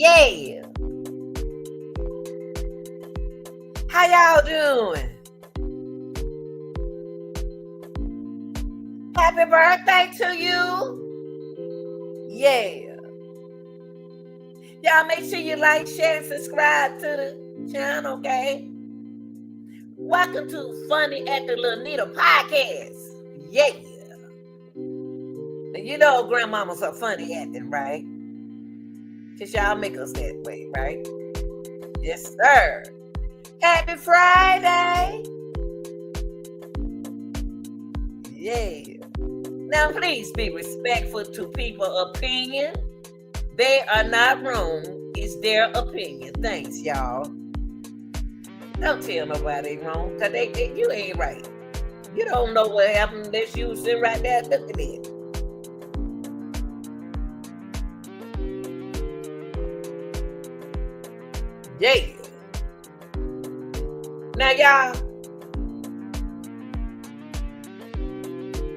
Yeah. How y'all doing? Happy birthday to you. Yeah. Y'all make sure you like, share, and subscribe to the channel, okay? Welcome to Funny at the Little Nita podcast. Yeah. And you know grandmamas are funny acting, right? Because y'all make us that way, right? Yes, sir. Happy Friday. Yeah. Now, please be respectful to people's opinion. They are not wrong. It's their opinion. Thanks, y'all. Don't tell nobody wrong, because you ain't right. You don't know what happened unless you was sitting right there looking at it. Yeah. Now, y'all,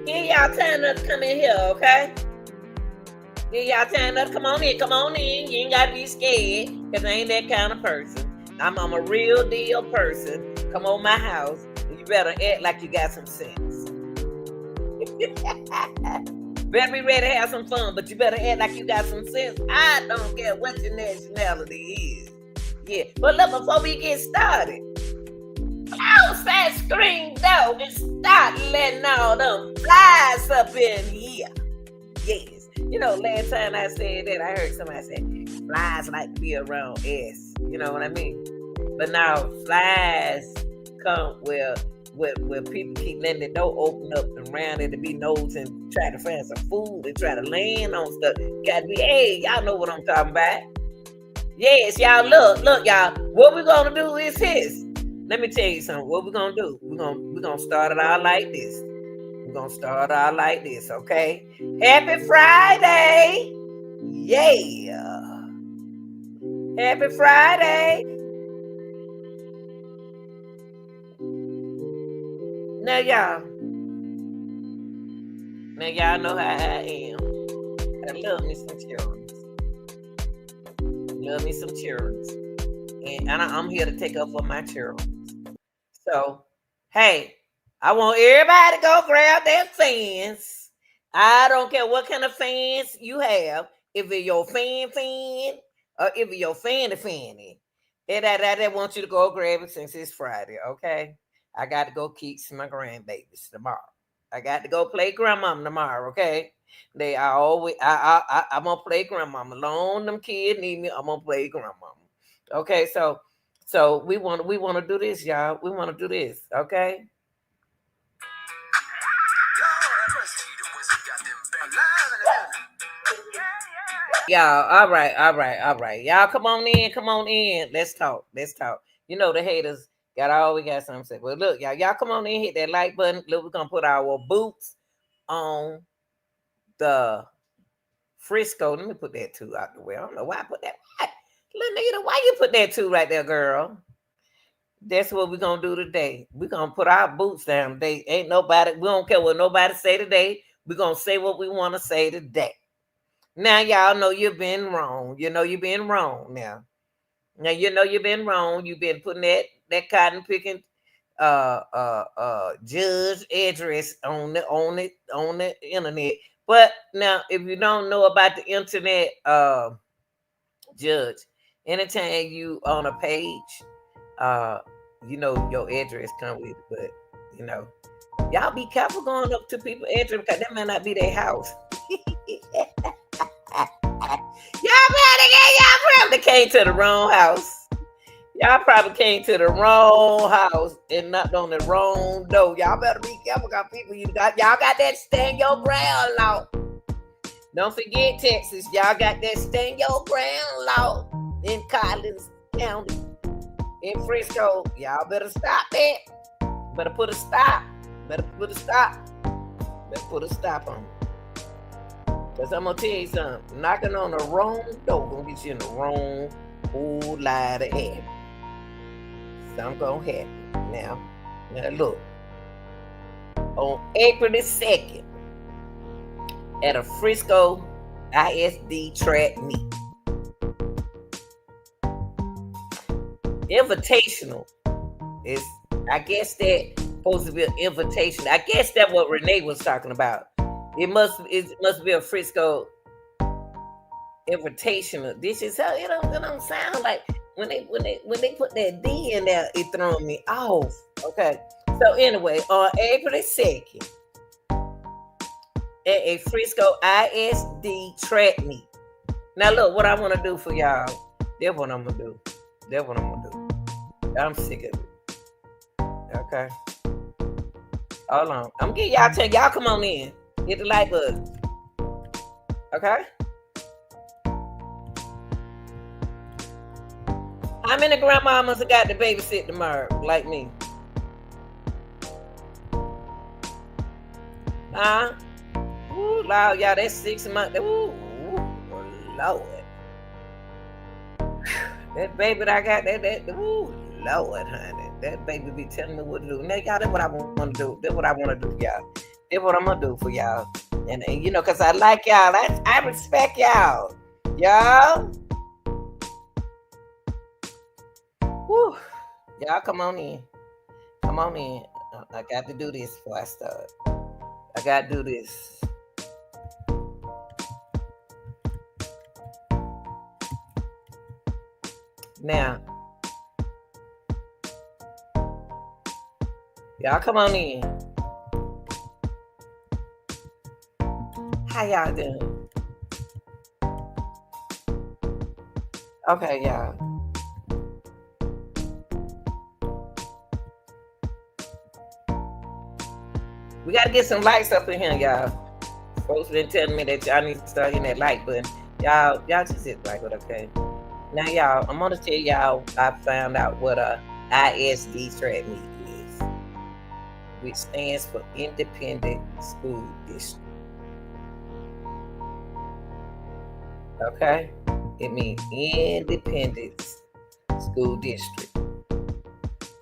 give y'all time to come in here, okay? Give y'all time to come on in. You ain't gotta be scared, because I ain't that kind of person. I'm a real deal person. Come on my house, and you better act like you got some sense. Better be ready to have some fun, but you better act like you got some sense. I don't care what your nationality is. Yeah, but look, before we get started, close that screen door and start letting all them flies up in here. Yes. You know, last time I said that, I heard somebody say, flies like to be around S. You know what I mean? But now flies come where people keep letting the door open up and around it to be nosing and try to find some food and try to land on stuff. Gotta be, hey, y'all know what I'm talking about. Yes, y'all, look, y'all. What we're gonna do is this. Let me tell you something. What we're gonna do? We're gonna start it out like this. We're gonna start out like this, okay? Happy Friday! Yeah! Happy Friday! Now y'all know how I am. I love me some children. And I'm here to take up for my children. So, hey, I want everybody to go grab their fans. I don't care what kind of fans you have. If it's your fan, or if it's your fanny. I want you to go grab it since it's Friday, okay? I got to go keep my grandbabies tomorrow. I got to go play grandmama tomorrow, okay? I'm gonna play grandmama. Long them kids need me, I'm gonna play grandmama. Okay, so we want to do this, y'all. We want to do this, okay? Y'all, all right. Y'all come on in. Let's talk. You know the haters always got something to say. Well, look, y'all come on in, hit that like button. Look, we're gonna put our boots on the Frisco. Let me put that 2 out the way. I don't know why I put that. Little nigga, why you put that 2 right there, girl? That's what we're gonna do today. We're gonna put our boots down today. Ain't nobody, we don't care what nobody say today. We're gonna say what we want to say today. Now, y'all know you've been wrong. You know you've been wrong now. Now you know you've been wrong. You've been putting that cotton picking judge address on the internet. But now, if you don't know about the internet, judge, anytime you on a page, you know your address come with it. But you know, y'all be careful going up to people's address because that might not be their house. Y'all probably came to the wrong house. Y'all probably came to the wrong house and knocked on the wrong door. Y'all better be careful, because people y'all got that stand your ground law. Don't forget Texas, y'all got that stand your ground law in Collins County, in Frisco. Y'all better stop that. Better put a stop. Better put a stop on it. Because I'm going to tell you something. Knocking on the wrong door going to get you in the wrong whole lot of air. Something going to happen. Now look. On April the 2nd, at a Frisco ISD track meet, Invitational is, I guess that supposed to be an invitation. I guess that's what Renee was talking about. It must be a Frisco invitational. This is how it don't sound like when they put that D in there, it threw me off. Okay. So anyway, on April the 2nd, at a Frisco ISD track meet. Now look, what I want to do for y'all. That's what I'm gonna do. That's what I'm gonna do. I'm sick of it. Okay. Hold on. I'm getting y'all 10. Y'all come on in. Hit the like button. Okay. How many grandmamas have got to babysit tomorrow, like me? Huh? Ooh, Lord, y'all, that's 6 months. Ooh, Lord. That baby that I got, ooh, Lord, honey. That baby be telling me what to do. Now, y'all, that's what I want to do. That's what I want to do, y'all. That's what I'm going to do for y'all. And you know, because I like y'all. I respect y'all. Y'all. Whew. Y'all come on in. Come on in. I got to do this before I start. I got to do this. Now, y'all come on in. How y'all doing? Okay, y'all. We got to get some lights up in here, y'all. Folks been telling me that y'all need to start hitting that like button. Y'all just hit like it, okay? Now, y'all, I'm going to tell y'all I found out what a ISD track meet is, which stands for Independent School District. Okay? It means Independent School District.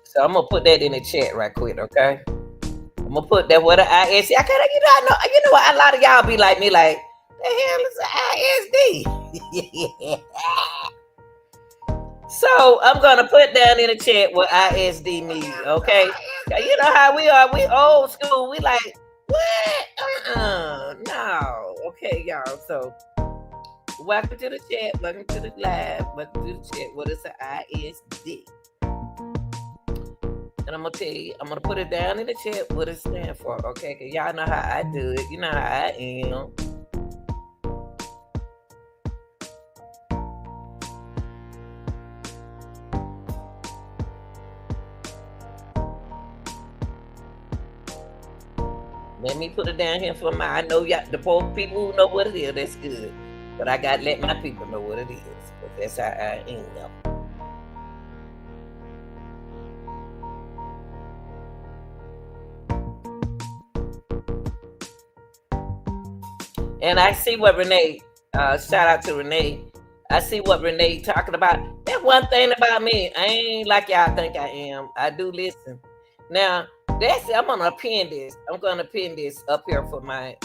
So I'm going to put that in the chat right quick, okay? I'm going to put that what a ISD. You know what? A lot of y'all be like me, like, the hell is an ISD? So I'm gonna put down in the chat what ISD means, okay? You know how we are. We old school. We like what? No. Okay, y'all. So welcome to the chat. Welcome to the live. Welcome to the chat. What is an ISD? And I'm gonna tell you. I'm gonna put it down in the chat what it stands for. Okay? Cause y'all know how I do it. You know how I am. Let me put it down here for I know y'all, the poor people who know what it is, that's good. But I got to let my people know what it is. But that's how I am. And I see what Renee, shout out to Renee. I see what Renee talking about. That one thing about me, I ain't like y'all think I am. I do listen. Now, that's it. I'm gonna pin this. I'm gonna pin this up here for my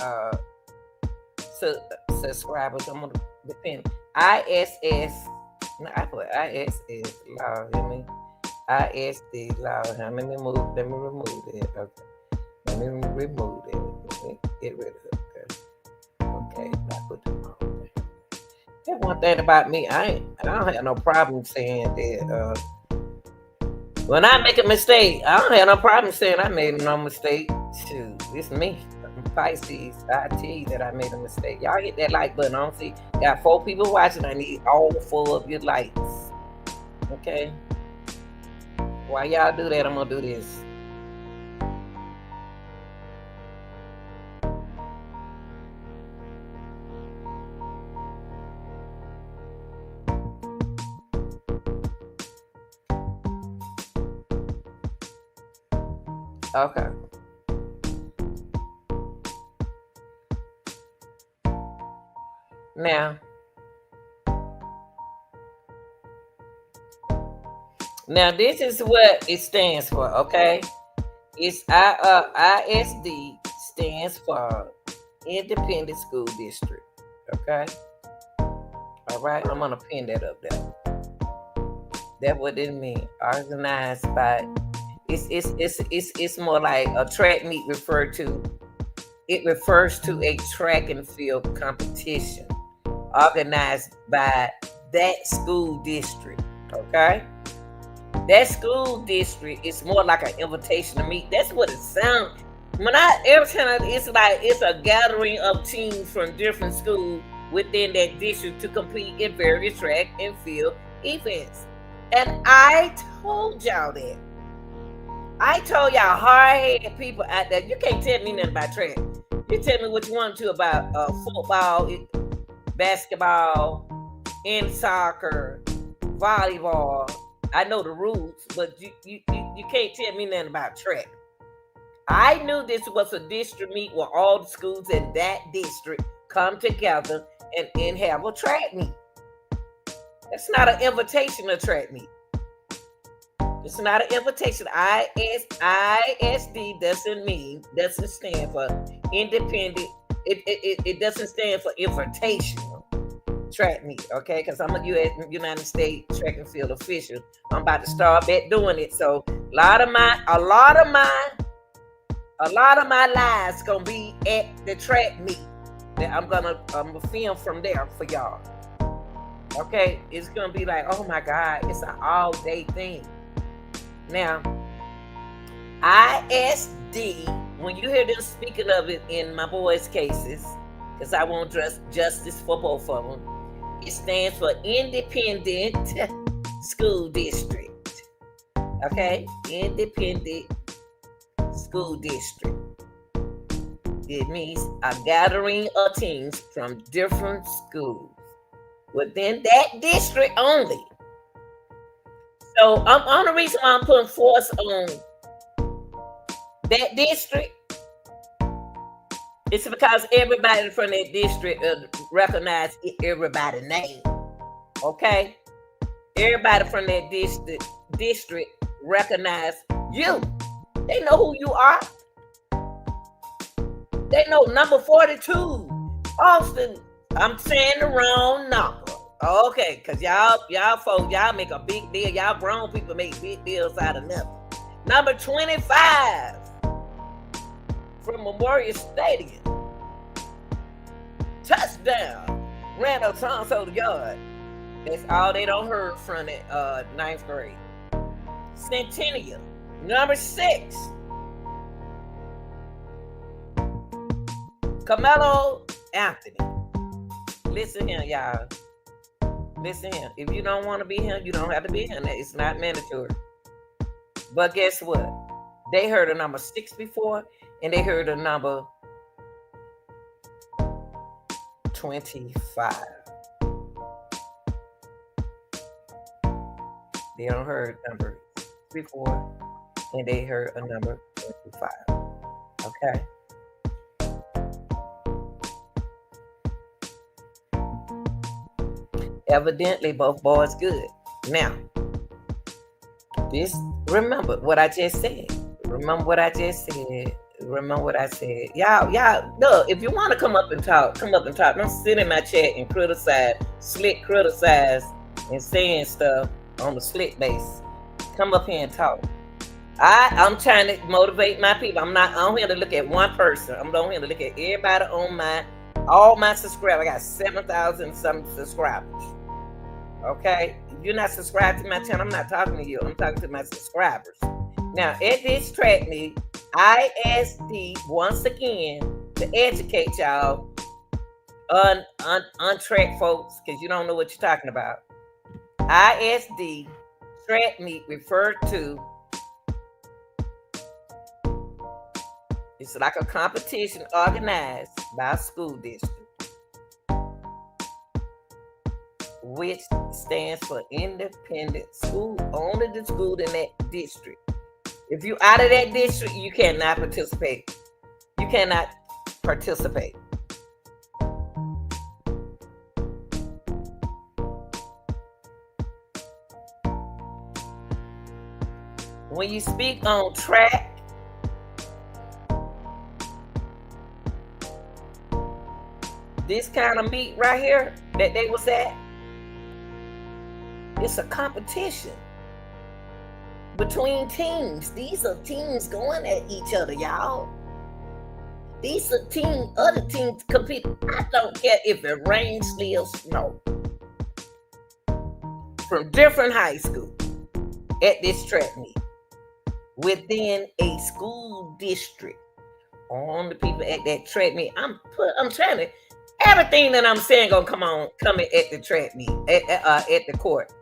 subscribers. I'm gonna pin ISS. No, I put ISS. Lord, hear me. ISD. Lord, let me remove it. Okay. Let me remove it. Let me get rid of it. Okay. I put them on. That one thing about me, I don't have no problem saying that. When I make a mistake, I don't have no problem saying I made no mistake. Shoot, it's me. I'm Pisces. I tell you that I made a mistake. Y'all hit that like button. I don't see. Got 4 people watching. I need all 4 of your likes. Okay? While y'all do that, I'm going to do this. Okay. Now this is what it stands for, okay? It's ISD stands for Independent School District, okay? All right, I'm gonna pin that up there. That's what it means. Organized by it's more like a track meet it refers to a track and field competition organized by that school district. Okay? That school district is more like an invitation to meet. That's what it sounds. Every time it's a gathering of teams from different schools within that district to compete in various track and field events. And I told y'all that. I told y'all hard-headed people out there, you can't tell me nothing about track. You tell me what you want to about football, basketball, and soccer, volleyball. I know the rules, but you can't tell me nothing about track. I knew this was a district meet where all the schools in that district come together and have a track meet. That's not an invitation to track meet. It's not an invitation. ISD doesn't stand for independent. It doesn't stand for invitational track meet, okay? Because I'm a United States track and field official. I'm about to start back doing it. So a lot of my lives gonna be at the track meet. I'm gonna film from there for y'all. Okay, it's gonna be like, oh my God, it's an all-day thing. Now, ISD, when you hear them speaking of it in my boys' cases, because I want justice for both of them, it stands for Independent School District. Okay? Independent School District. It means a gathering of teams from different schools within that district only. So on the reason why I'm putting force on that district, it's because everybody from that district recognize everybody's name. Okay? Everybody from that district recognize you. They know who you are. They know number 42, Austin. I'm saying the wrong number. Okay, because y'all folks, y'all make a big deal. Y'all grown people make big deals out of nothing. Number 25 from Memorial Stadium. Touchdown. Ran a Tonso yard. That's all they don't heard from the 9th grade. Centennial. Number 6. Carmelo Anthony. Listen here, y'all. Listen here. If you don't want to be here, you don't have to be here. It's not mandatory. But guess what? They heard a number 6 before, and they heard a number 25. They don't heard number before, and they heard a number 25. Okay. Evidently, both boys good. Now, remember what I just said. Remember what I said. Y'all, look, if you want to come up and talk. Don't sit in my chat and criticize, and saying stuff on the slick base. Come up here and talk. I'm trying to motivate my people. I'm not on here to look at one person. I'm on here to look at everybody on all my subscribers. I got 7,000 some subscribers. Okay? If you're not subscribed to my channel, I'm not talking to you. I'm talking to my subscribers. Now, at this track meet, ISD, once again, to educate y'all on track folks, because you don't know what you're talking about. ISD track meet referred to, it's like a competition organized by a school district, which stands for independent school, only the school in that district. If you're out of that district, you cannot participate. You cannot participate. When you speak on track, this kind of meet right here that they was at, it's a competition. between teams. These are teams going at each other, y'all. These are other teams competing. I don't care if it rains, sleet, snow. From different high schools at this track meet within a school district. On the people at that track meet, I'm trying to, everything that I'm saying gonna come at the track meet at the court.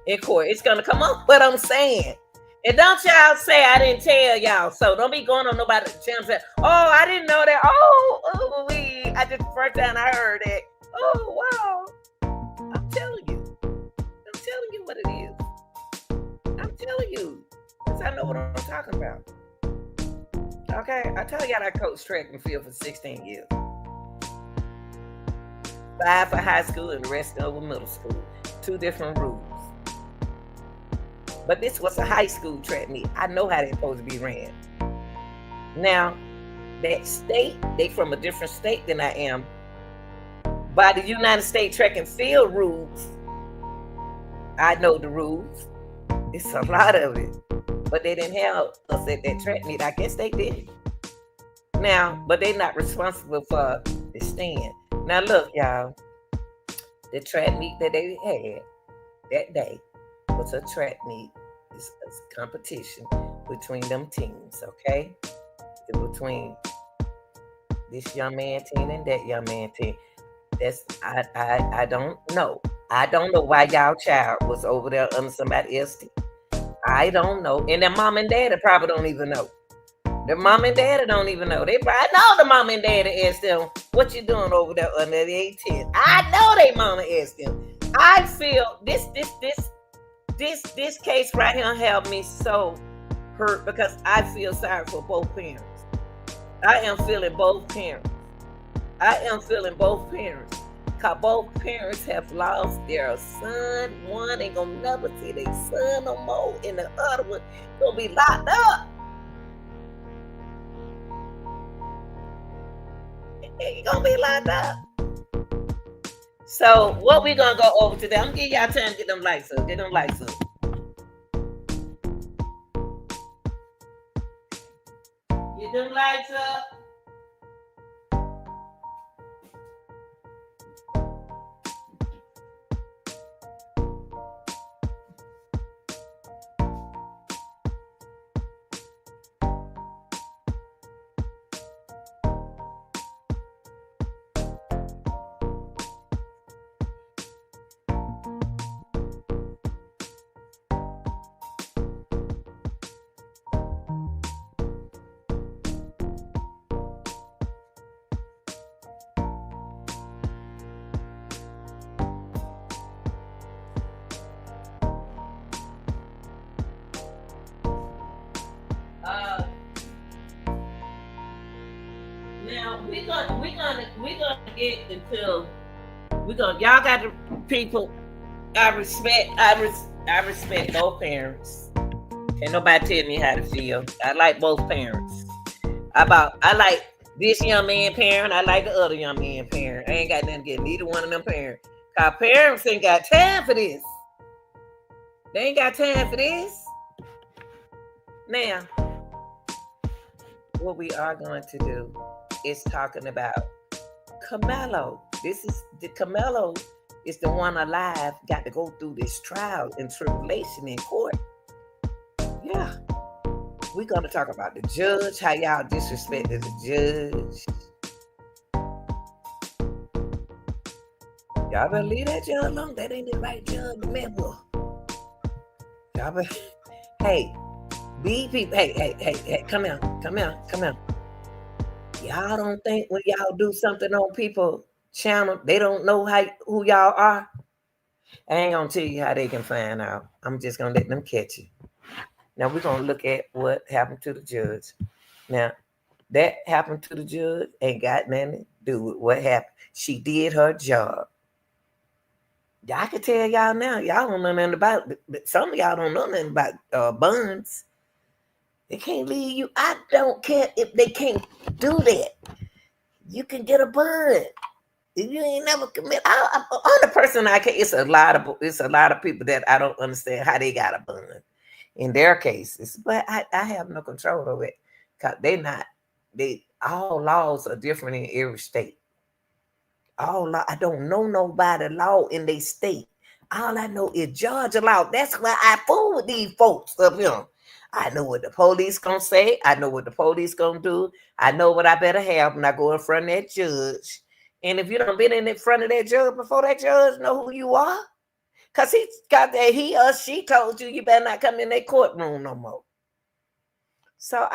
In court, it's gonna come on. What I'm saying. And don't y'all say I didn't tell y'all. So don't be going on nobody's channel saying, oh, I didn't know that. I just first time I heard it. Oh, wow. I'm telling you. I'm telling you what it is. I'm telling you. Because I know what I'm talking about. Okay? I tell y'all I coached track and field for 16 years. 5 for high school and the rest over middle school. 2 different rules. But this was a high school track meet. I know how they're supposed to be ran. Now, that state, they from a different state than I am. By the United States track and field rules, I know the rules. It's a lot of it. But they didn't have us at that track meet. I guess they did. Now, but they're not responsible for the stand. Now, look, y'all. The track meet that they had that day was a track meet. It's a competition between them teams, okay? Between this young man team and that young man team. That's I don't know. I don't know why y'all child was over there under somebody else's team. I don't know. And their mom and daddy probably don't even know. Their mom and daddy don't even know. They probably know the mom and daddy asked them, what you doing over there under the 18? I know they mama asked them. I feel this case right here have me so hurt because I feel sorry for both parents. I am feeling both parents. Because both parents have lost their son. One ain't gonna never see their son no more, and the other one gonna be locked up. He gonna be locked up. So what we gonna go over today? I'm gonna give y'all time to get them lights up. Get them lights up. Get them lights up. Now we're gonna get until y'all got the people. I respect both parents. Can't nobody tell me how to feel. I like both parents. I like this young man parent. I like the other young man parent. I ain't got nothing to get neither one of them parents. Cause parents ain't got time for this. They ain't got time for this. Now, what we are going to do is talking about Camelo. Camelo is the one alive, got to go through this trial and tribulation in court. Yeah. We're going to talk about the judge, how y'all disrespected the judge. Y'all better leave that judge alone. That ain't the right judge, remember. Y'all better, hey, be people, hey, come here. Y'all don't think when y'all do something on people's channel, they don't know who y'all are? I ain't gonna tell you how they can find out. I'm just gonna let them catch you. Now we're gonna look at what happened to the judge. Now, that happened to the judge ain't got nothing to do with what happened. She did her job. I can tell y'all now, y'all don't know nothing about it, but some of y'all don't know nothing about buns. They can't leave you. I don't care if they can't do that. You can get a bun. If you ain't never commit, I'm the person I can. It's a lot of people that I don't understand how they got a bun. in their cases, but I have no control over it because they all laws are different in every state. All law, I don't know nobody law in their state. All I know is Georgia law. That's why I fool with these folks up here. I know what the police gonna say. I know what the police gonna do. I know what I better have when I go in front of that judge. And if you don't been in front of that judge before, that judge know who you are. Cause he got that he or she told you better not come in that courtroom no more. So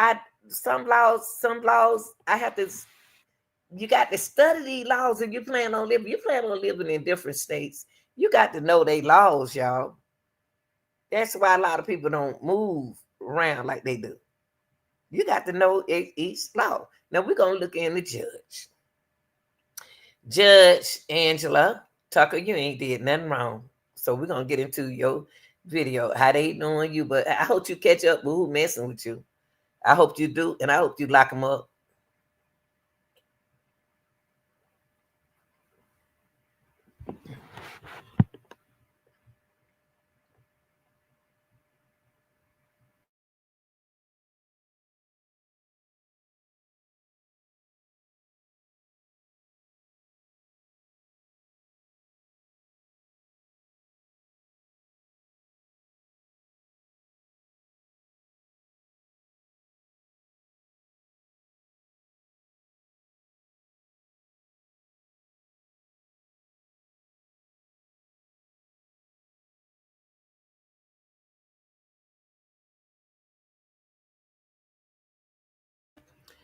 some laws I have to. You got to study these laws if you plan on living. You plan on living in different states. You got to know they laws, y'all. That's why a lot of people don't move around like they do. You got to know each law. Now we're gonna look in the judge. Judge Angela Tucker, you ain't did nothing wrong. So we're gonna get into your video, how they doing you. But I hope you catch up with who messing with you. I hope you do, and I hope you lock them up.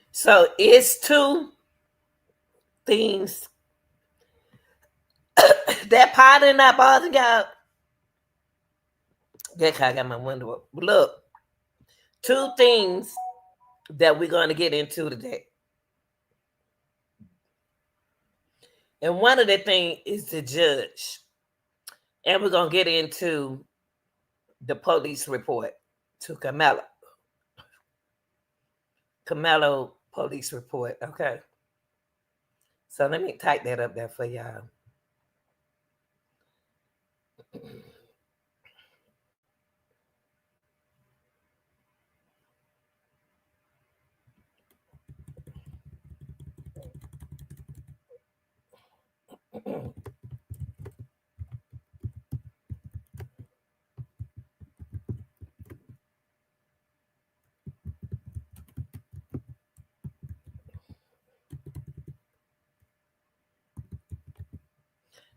So it's two things that pot in that bottom y'all. That I got my window up. Look, two things that we're going to get into today. And one of the things is the judge. And we're going to get into the police report to Camelo police report. Okay. So let me type that up there for y'all.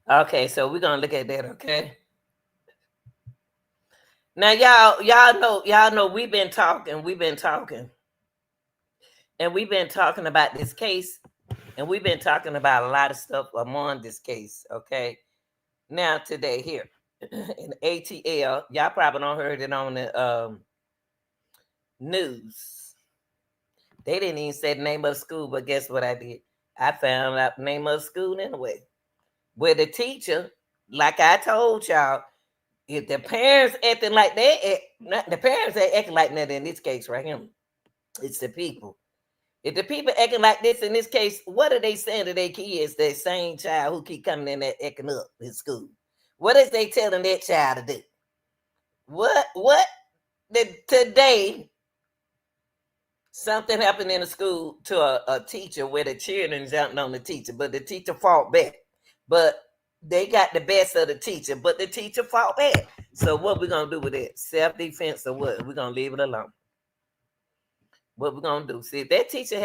Okay, so we're gonna look at that, okay? Now y'all know we've been talking, and we've been talking about this case, and we've been talking about a lot of stuff among this case, okay? Now today here in ATL, y'all probably don't heard it on the news. They didn't even say the name of the school, but guess what I did? I found out the name of the school anyway. Where the teacher, like I told y'all, if the parents acting like the parents ain't acting like that in this case right here. It's the people. If the people acting like this in this case, what are they saying to their kids, that same child who keep coming in there acting up in school? What is they telling that child to do? What today something happened in the school to a teacher where the children jumped on the teacher, but the teacher fought back. But they got the best of the teacher, but the teacher fought back. So what we gonna do with it? Self-defense or what? We're gonna leave it alone. What we're gonna do? See, if that teacher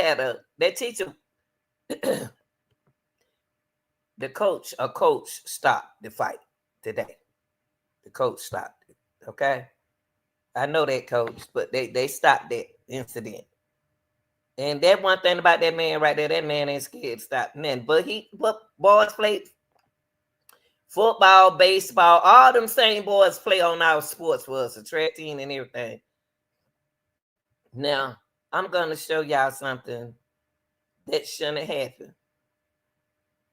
the coach stopped the fight today. The coach stopped it. Okay. I know that coach, but they stopped that incident. And that one thing about that man right there, that man ain't scared to stop nothing. But boys play football, baseball, all them same boys play on our sports for us, a track team and everything. Now, I'm gonna show y'all something that shouldn't happen.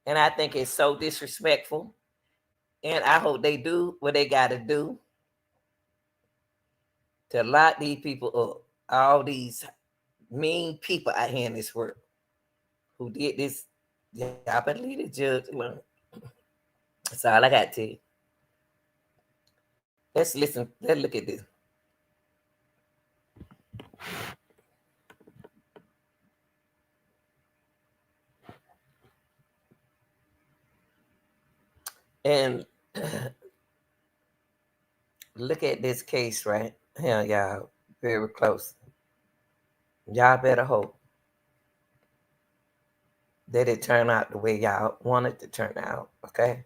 And I think it's so disrespectful. And I hope they do what they gotta do to lock these people up. All these mean people out here in this world who did this. Y'all better leave the judge alone. That's all I got to you. Let's listen. Let's look at this. And look at this case right here, y'all, very close. Y'all better hope that it turn out the way y'all want it to turn out, okay?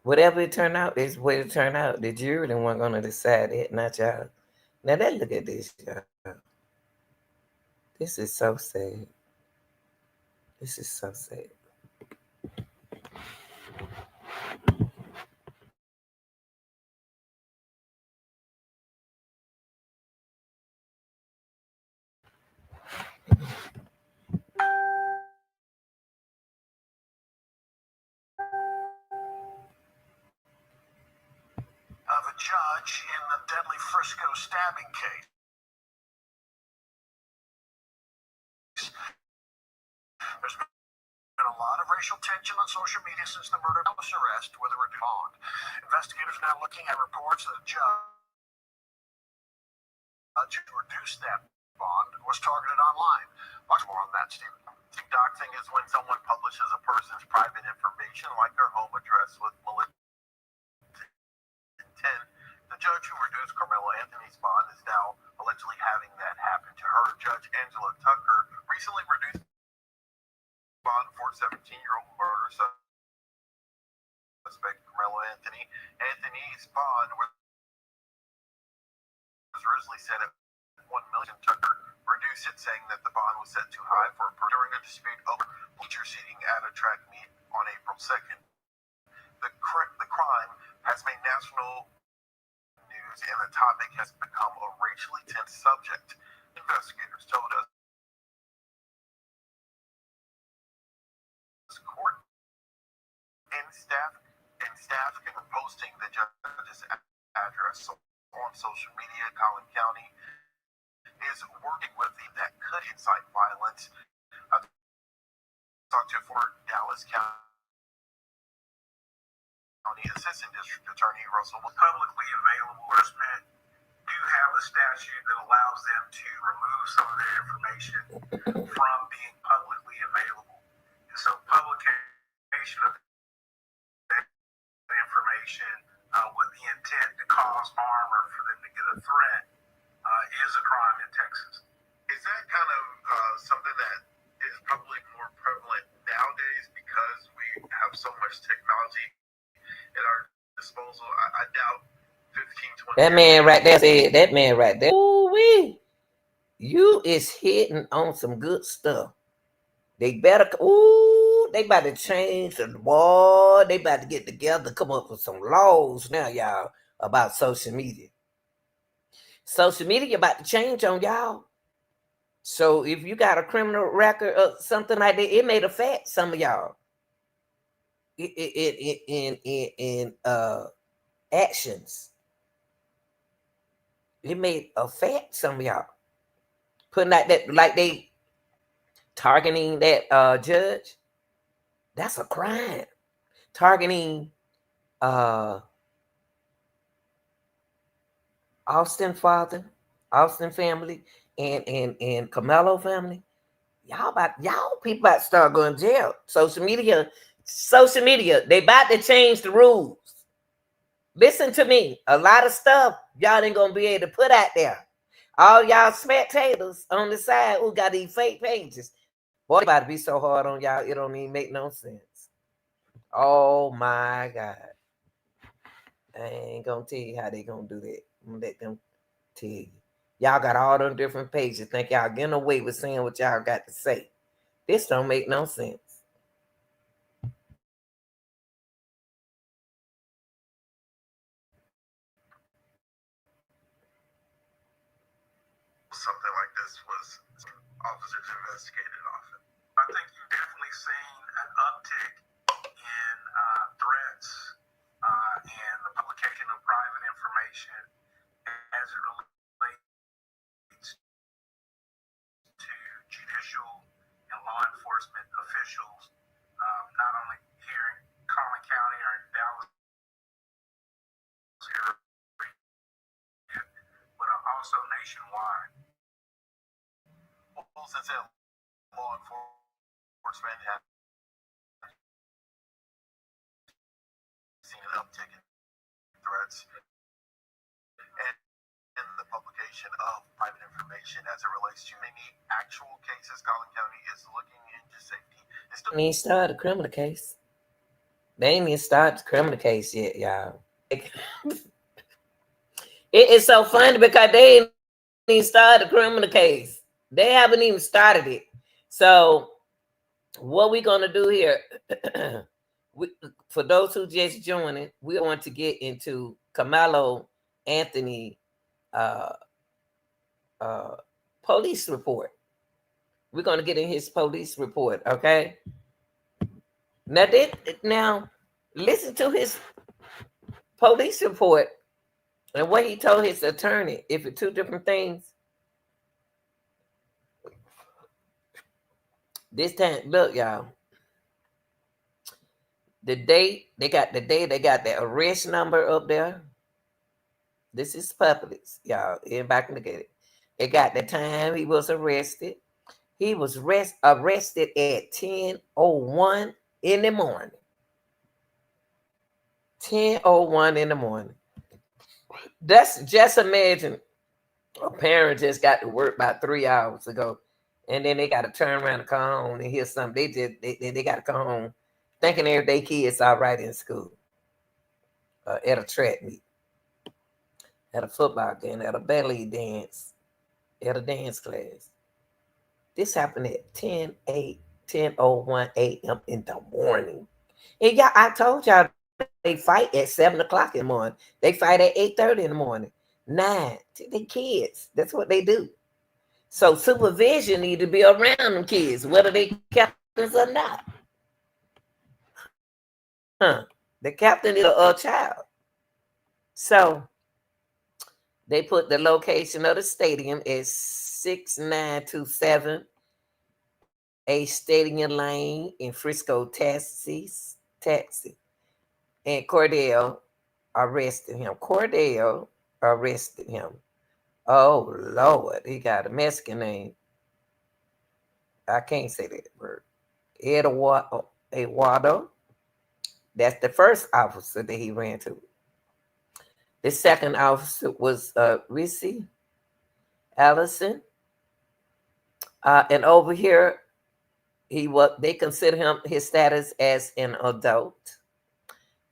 Whatever it turned out is what it turned out. The jury the one gonna decide it, not y'all. Now let's look at this, y'all. This is so sad. This is so sad. Of a judge in the deadly Frisco stabbing case. There's been a lot of racial tension on social media since the murder of Ellis arrest, whether it bond. Investigators are now looking at reports that a judge who reduced that bond was targeted online. Watch more on that, Stephen. Doxing is when someone publishes a person's private information, like their home address, with malicious intent. The judge who reduced Carmelo Anthony's bond is now allegedly having that happen to her. Judge Angela Tucker recently reduced bond for 17-year-old murder suspect Carmelo Anthony. Anthony's bond was originally set at $1 million. Tucker reduced it, saying that the bond was set too high for during a dispute over bleacher seating at a track meet on April 2nd. The crime has made national news, and the topic has become a racially tense subject. Investigators told us court and staff can posting the judge's address on social media. Collin County is working with that could incite violence. I talked to Fort Dallas County Assistant District Attorney Russell. Publicly available enforcement do have a statute that allows them to remove some of their information from being publicly available. And so publication of that information with the intent to cause harm or for them to get a threat is a crime in Texas. Is that kind of something that is probably more prevalent nowadays because we have so much technology at our disposal? I doubt 15, 20 That man right there said, that man right there, ooh-wee, you is hitting on some good stuff. They better, they about to change the war. They about to get together, come up with some laws now, y'all, about social media. Social media about to change on y'all. So if you got a criminal record or something like that, it may affect some of y'all in actions. It may affect some of y'all. Putting out that, like they targeting that judge, that's a crime. Targeting Austin father, Austin family, and Carmelo family, y'all people about to start going to jail. Social media, they about to change the rules. Listen to me. A lot of stuff y'all ain't gonna be able to put out there. All y'all spectators on the side who got these fake pages, boy, they about to be so hard on y'all, it don't even make no sense. Oh my God. I ain't gonna tell you how they gonna do that. I'm gonna let them tell you. Y'all got all them different pages. Think y'all getting away with saying what y'all got to say. This don't make no sense. Something like this was officers investigated often. I think you've definitely seen an uptick in threats and the publication of private information as it relates to judicial and law enforcement officials, not only here in Collin County or in Dallas area, but also nationwide. Well, since law enforcement have seen an uptick in threats and the publication of private information as it relates to any actual cases, Collin County is looking into safety. They ain't started a criminal case. They ain't even started the criminal case yet, y'all. It is so funny because they ain't even started the criminal case. They haven't even started it. So what we're going to do here, for those who just joining, we want to get into Camilo Anthony police report. We're going to get in his police report, okay? Now, listen to his police report and what he told his attorney. If it's two different things, this time, look, y'all. The date, they got the arrest number up there. This is public, y'all. Everybody can look at it. It got the time he was arrested. He was arrested at 10:01 in the morning. 10:01 in the morning. That's just imagine a parent just got to work about 3 hours ago, and then they got to turn around and come home and hear something. They got to come home thinking every day kids all right in school, at a track meet, at a football game, at a ballet dance, at a dance class. This happened at 10:01 a.m. in the morning. And y'all, I told y'all they fight at 7 o'clock in the morning. They fight at 8:30 in the morning. 9. They kids. That's what they do. So supervision need to be around them kids, whether they captains or not. The captain is a child. So they put the location of the stadium as 6927 A Stadium Lane in Frisco, Texas. And Cordell arrested him. Oh, Lord. He got a Mexican name. I can't say that word. Eduardo. That's the first officer that he ran to. The second officer was Ricci Allison. And over here, they consider him his status as an adult.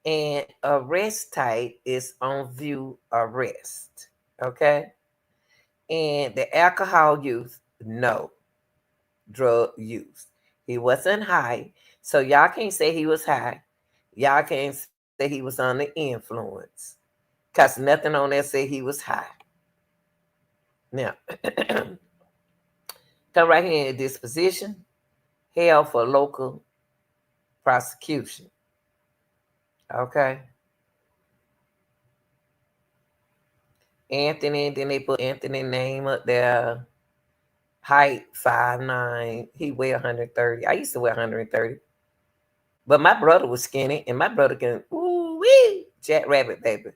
And arrest type is on view arrest. Okay. And the alcohol use, no. Drug use. He wasn't high. So y'all can't say he was high. Y'all can't say he was under influence. Because nothing on there say he was high. Now, come right here in disposition. Held for local prosecution. Okay. Anthony, then they put Anthony's name up there. Height 5'9". He weighed 130. I used to weigh 130. But my brother was skinny, and my brother can, Jack Rabbit, baby.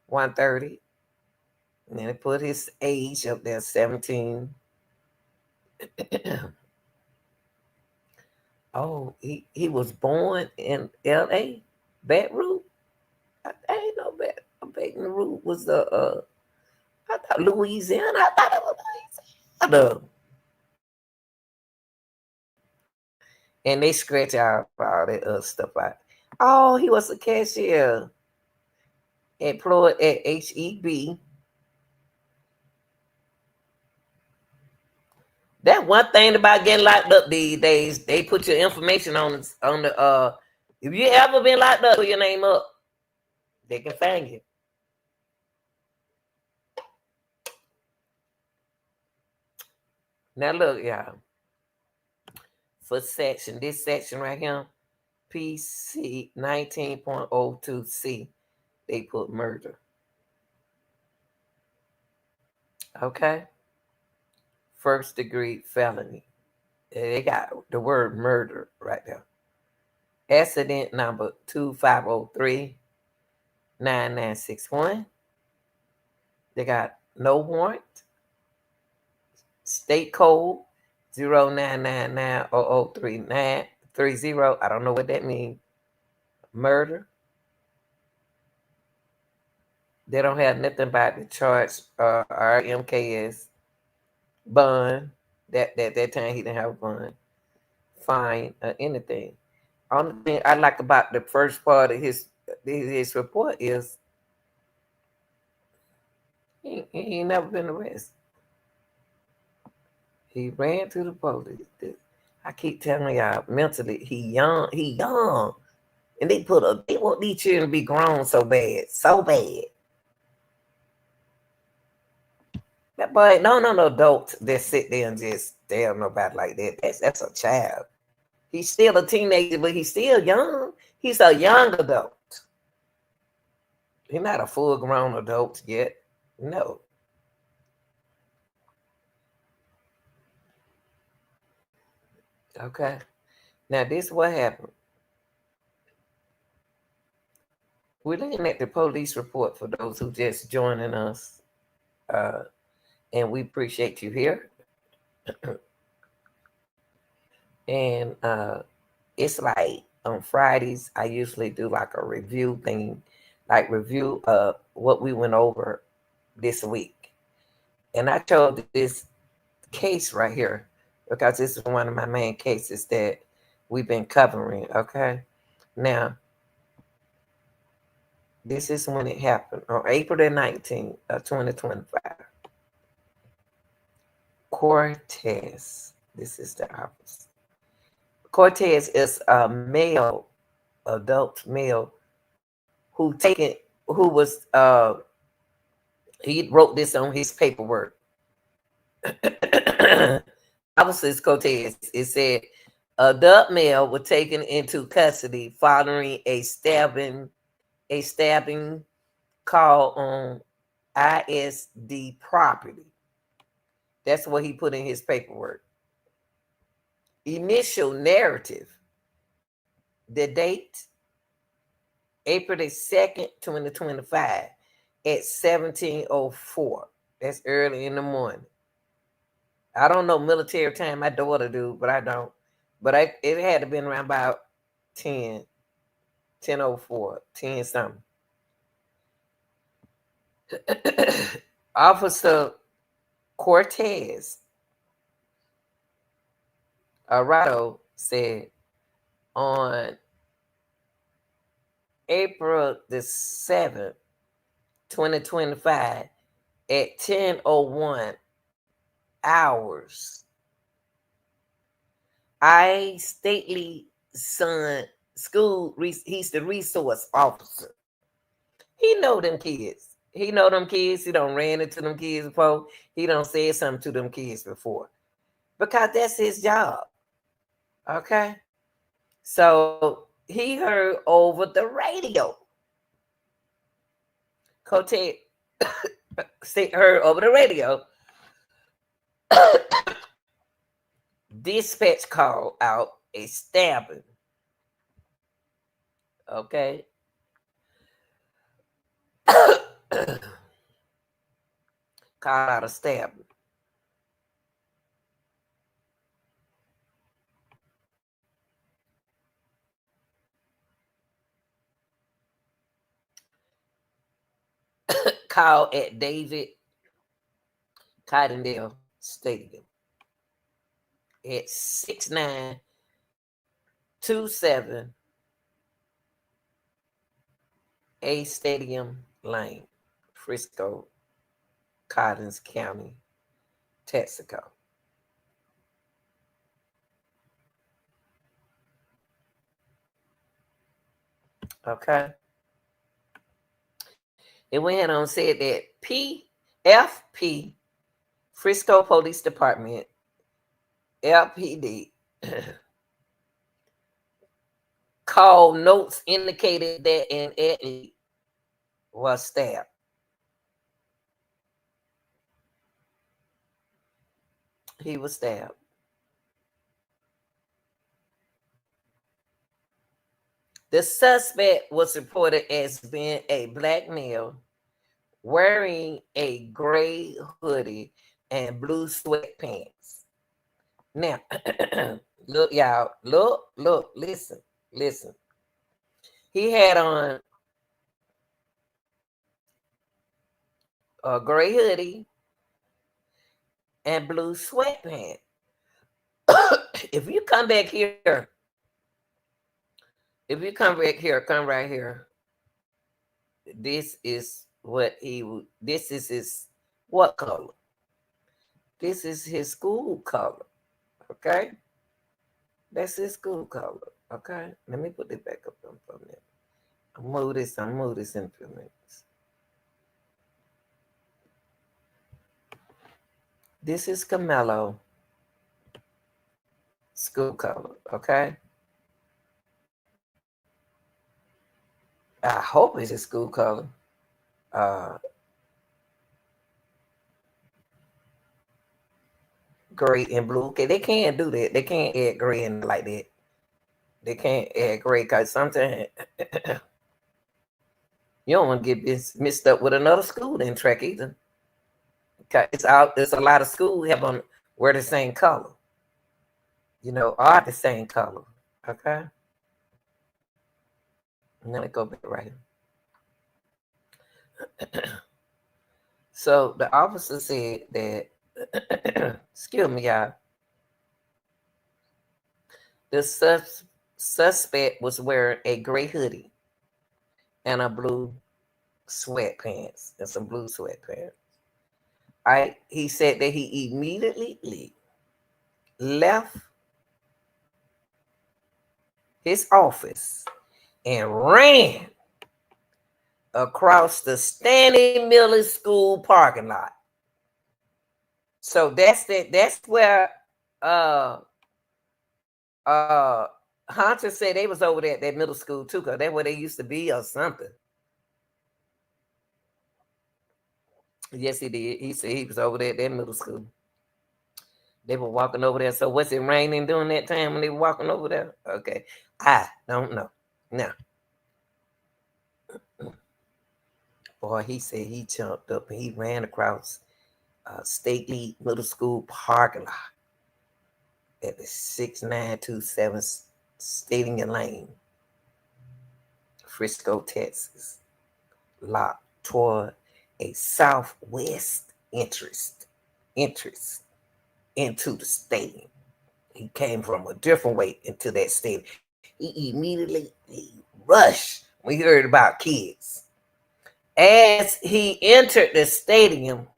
130. And then they put his age up there, 17. Oh, he was born in L.A., Baton Rouge. I ain't know Baton Rouge was I thought Louisiana. I thought it was Louisiana. And they scratch out all that other stuff out. Oh, he was a cashier employed at HEB. That one thing about getting locked up these days, they put your information on the if you ever been locked up, put your name up. They can find you. Now look, y'all. For section, this section right here, PC 19.02C, they put murder. Okay? First degree felony. They got the word murder right there. Accident number 2503-9961. They got No warrant. State code 0999003930. I don't know what that means. Murder. They don't have nothing about the charge RMKS bond. That time he didn't have a bond, fine, or anything. Only thing I like about the first part of his report is he ain't never been arrested. He ran to the police. I keep telling y'all, mentally, he young, and they want these children to be grown so bad, so bad. That boy, no adult that sit there and just stare at nobody like that. That's a child. He's still a teenager, but he's still young. He's a young adult. He's not a full-grown adult yet. No. Okay. Now this is what happened. We're looking at the police report for those who just joining us, and we appreciate you here. And it's like on Fridays, I usually do like a review thing, like review what we went over this week. And I chose this case right here because this is one of my main cases that we've been covering. Okay. Now, this is when it happened on April the 19th of 2025. Cortez. This is the office. Cortez is a male, adult male, who was he wrote this on his paperwork. Officers Cortez, it said adult male was taken into custody following a stabbing call on ISD property. That's what he put in his paperwork. Initial narrative. The date, April the 2nd, 2025, at 17:04. That's early in the morning. I don't know military time. My daughter do, but I don't. But it had to been around about 10:04, 10 something. Officer Cortez Arado said on April the 7th, 2025, at 10:01 hours, I stately son school, he's the resource officer. He know them kids. He know them kids. He done ran into them kids before. He done said something to them kids before. Because that's his job. Okay? So he heard over the radio. Cote heard over the radio. Dispatch called out a stabbing. Okay? Called out a stabbing. Called at David Cottondale Stadium at 6927 A Stadium Lane, Frisco, Collins County, Texaco. Okay. It went ahead and said that PFP, Frisco Police Department, LPD, call notes indicated that an athlete was stabbed. He was stabbed. The suspect was reported as being a black male wearing a gray hoodie and blue sweatpants. Now, look, y'all, look, listen. He had on a gray hoodie and blue sweatpants. If you come back here, come right here. This is what this is his, what color? This is his school color, okay? That's his school color, okay? Let me put it back up for a minute. I'll move this in a few minutes. This is Camelo school color, okay? I hope it's his school color. Gray and blue. Okay, they can't do that. They can't add gray in like that. They can't add gray because sometimes you don't want to get mixed up with another school in track either. Okay, there's a lot of schools have on wear the same color. You know, are the same color. Okay. Let me go back right here. So the officer said that excuse me, y'all. The suspect was wearing a gray hoodie and a blue sweatpants and some blue sweatpants. He said that he immediately left his office and ran across the Stanley Miller School parking lot. So that's where Hunter said they was over there at that middle school too, because that's where they used to be or something. Yes, he did. He said he was over there at that middle school. They were walking over there. So was it raining during that time when they were walking over there? Okay. I don't know. Now, boy, he said he jumped up and he ran across Stately Middle School parking lot at the 6927 Stadium Lane, Frisco, Texas, locked toward a southwest entrance into the stadium. He came from a different way into that stadium. He immediately rushed. We heard about kids. As he entered the stadium,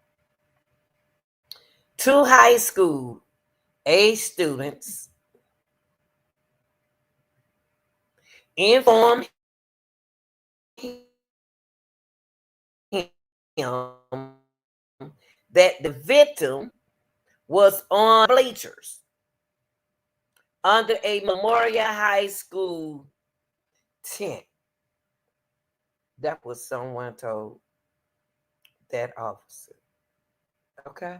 2 high school age students informed him that the victim was on bleachers under a Memorial High School tent. That was someone told that officer. Okay.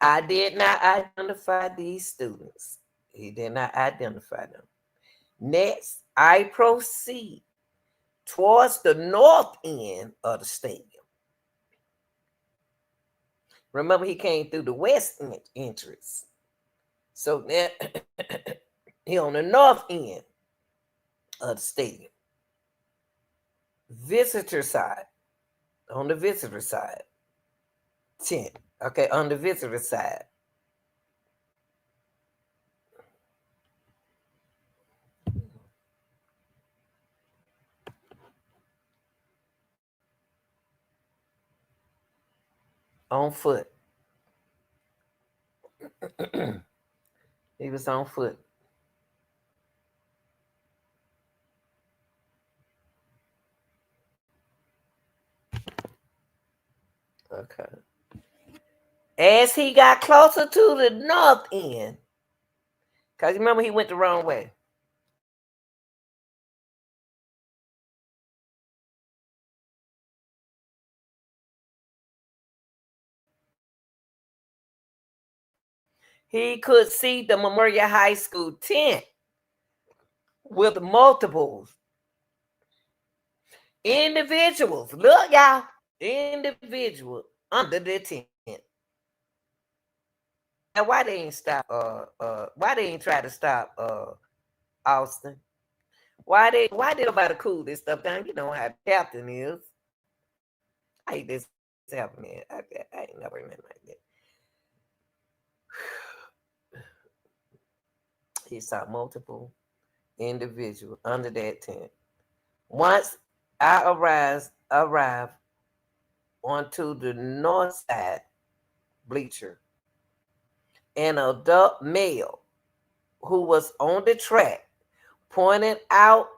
I did not identify these students. He did not identify them. Next, I proceed towards the north end of the stadium. Remember, he came through the west entrance. So now he on the north end of the stadium. Visitor side. On the visitor side. 10. Okay, on the visitor side. On foot. He was on foot. Okay. As he got closer to the north end, because remember he went the wrong way. He could see the Memorial High School tent with multiples Individuals, look, y'all, individual under the tent. Now, why they ain't stop? Why they ain't try to stop? Austin. Why did nobody cool this stuff down? You know how the captain is. I hate this happening. I ain't never been like that. He saw multiple individuals under that tent. Once I arrived onto the north side bleacher, an adult male who was on the track pointed out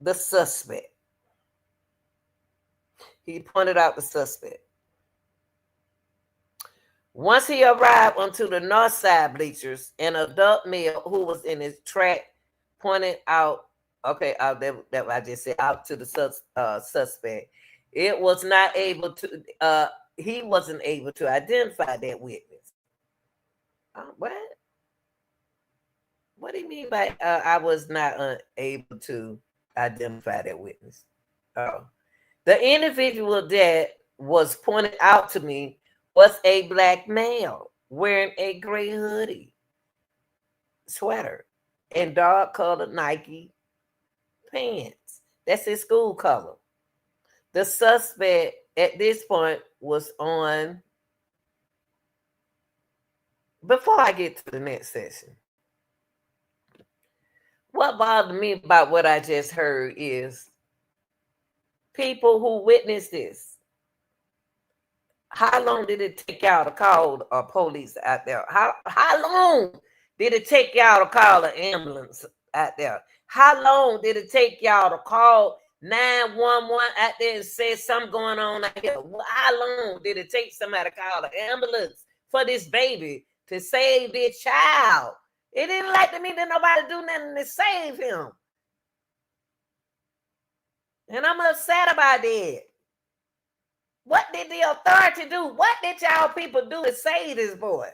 the suspect. He pointed out the suspect. Once he arrived onto the north side bleachers, an adult male who was in his track pointed out, that I just said, out to the suspect. It was not able to, he wasn't able to identify that witness. What? What do you mean by I was not able to identify that witness? Oh. The individual that was pointed out to me was a black male wearing a gray hoodie, sweater, and dark colored Nike pants. That's his school color. The suspect at this point was on. Before I get to the next session, what bothered me about what I just heard is people who witnessed this. How long did it take y'all to call police out there? How long did it take y'all to call an ambulance out there? How long did it take y'all to call 911 out there and say something going on out here? How long did it take somebody to call an ambulance for this baby to save their child? It didn't like to me that nobody do nothing to save him. And I'm upset about that. What did the authority do? What did y'all people do to save this boy?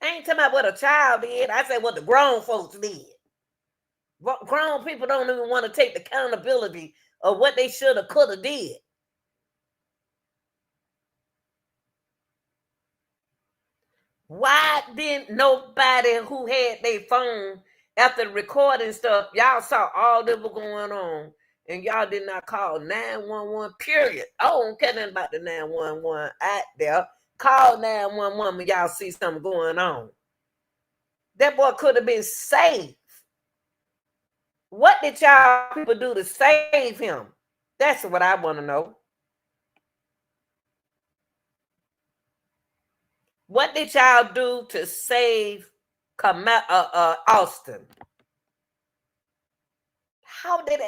I ain't talking about what a child did. I said what the grown folks did. Grown people don't even want to take the accountability of what they should have, could have did. Why didn't nobody who had their phone after the recording stuff, y'all saw all that was going on, and y'all did not call 911, period? I don't care nothing about the 911 out there. Call 911 when y'all see something going on. That boy could have been saved. What did y'all people do to save him? That's what I want to know. What did y'all do to save Austin? How did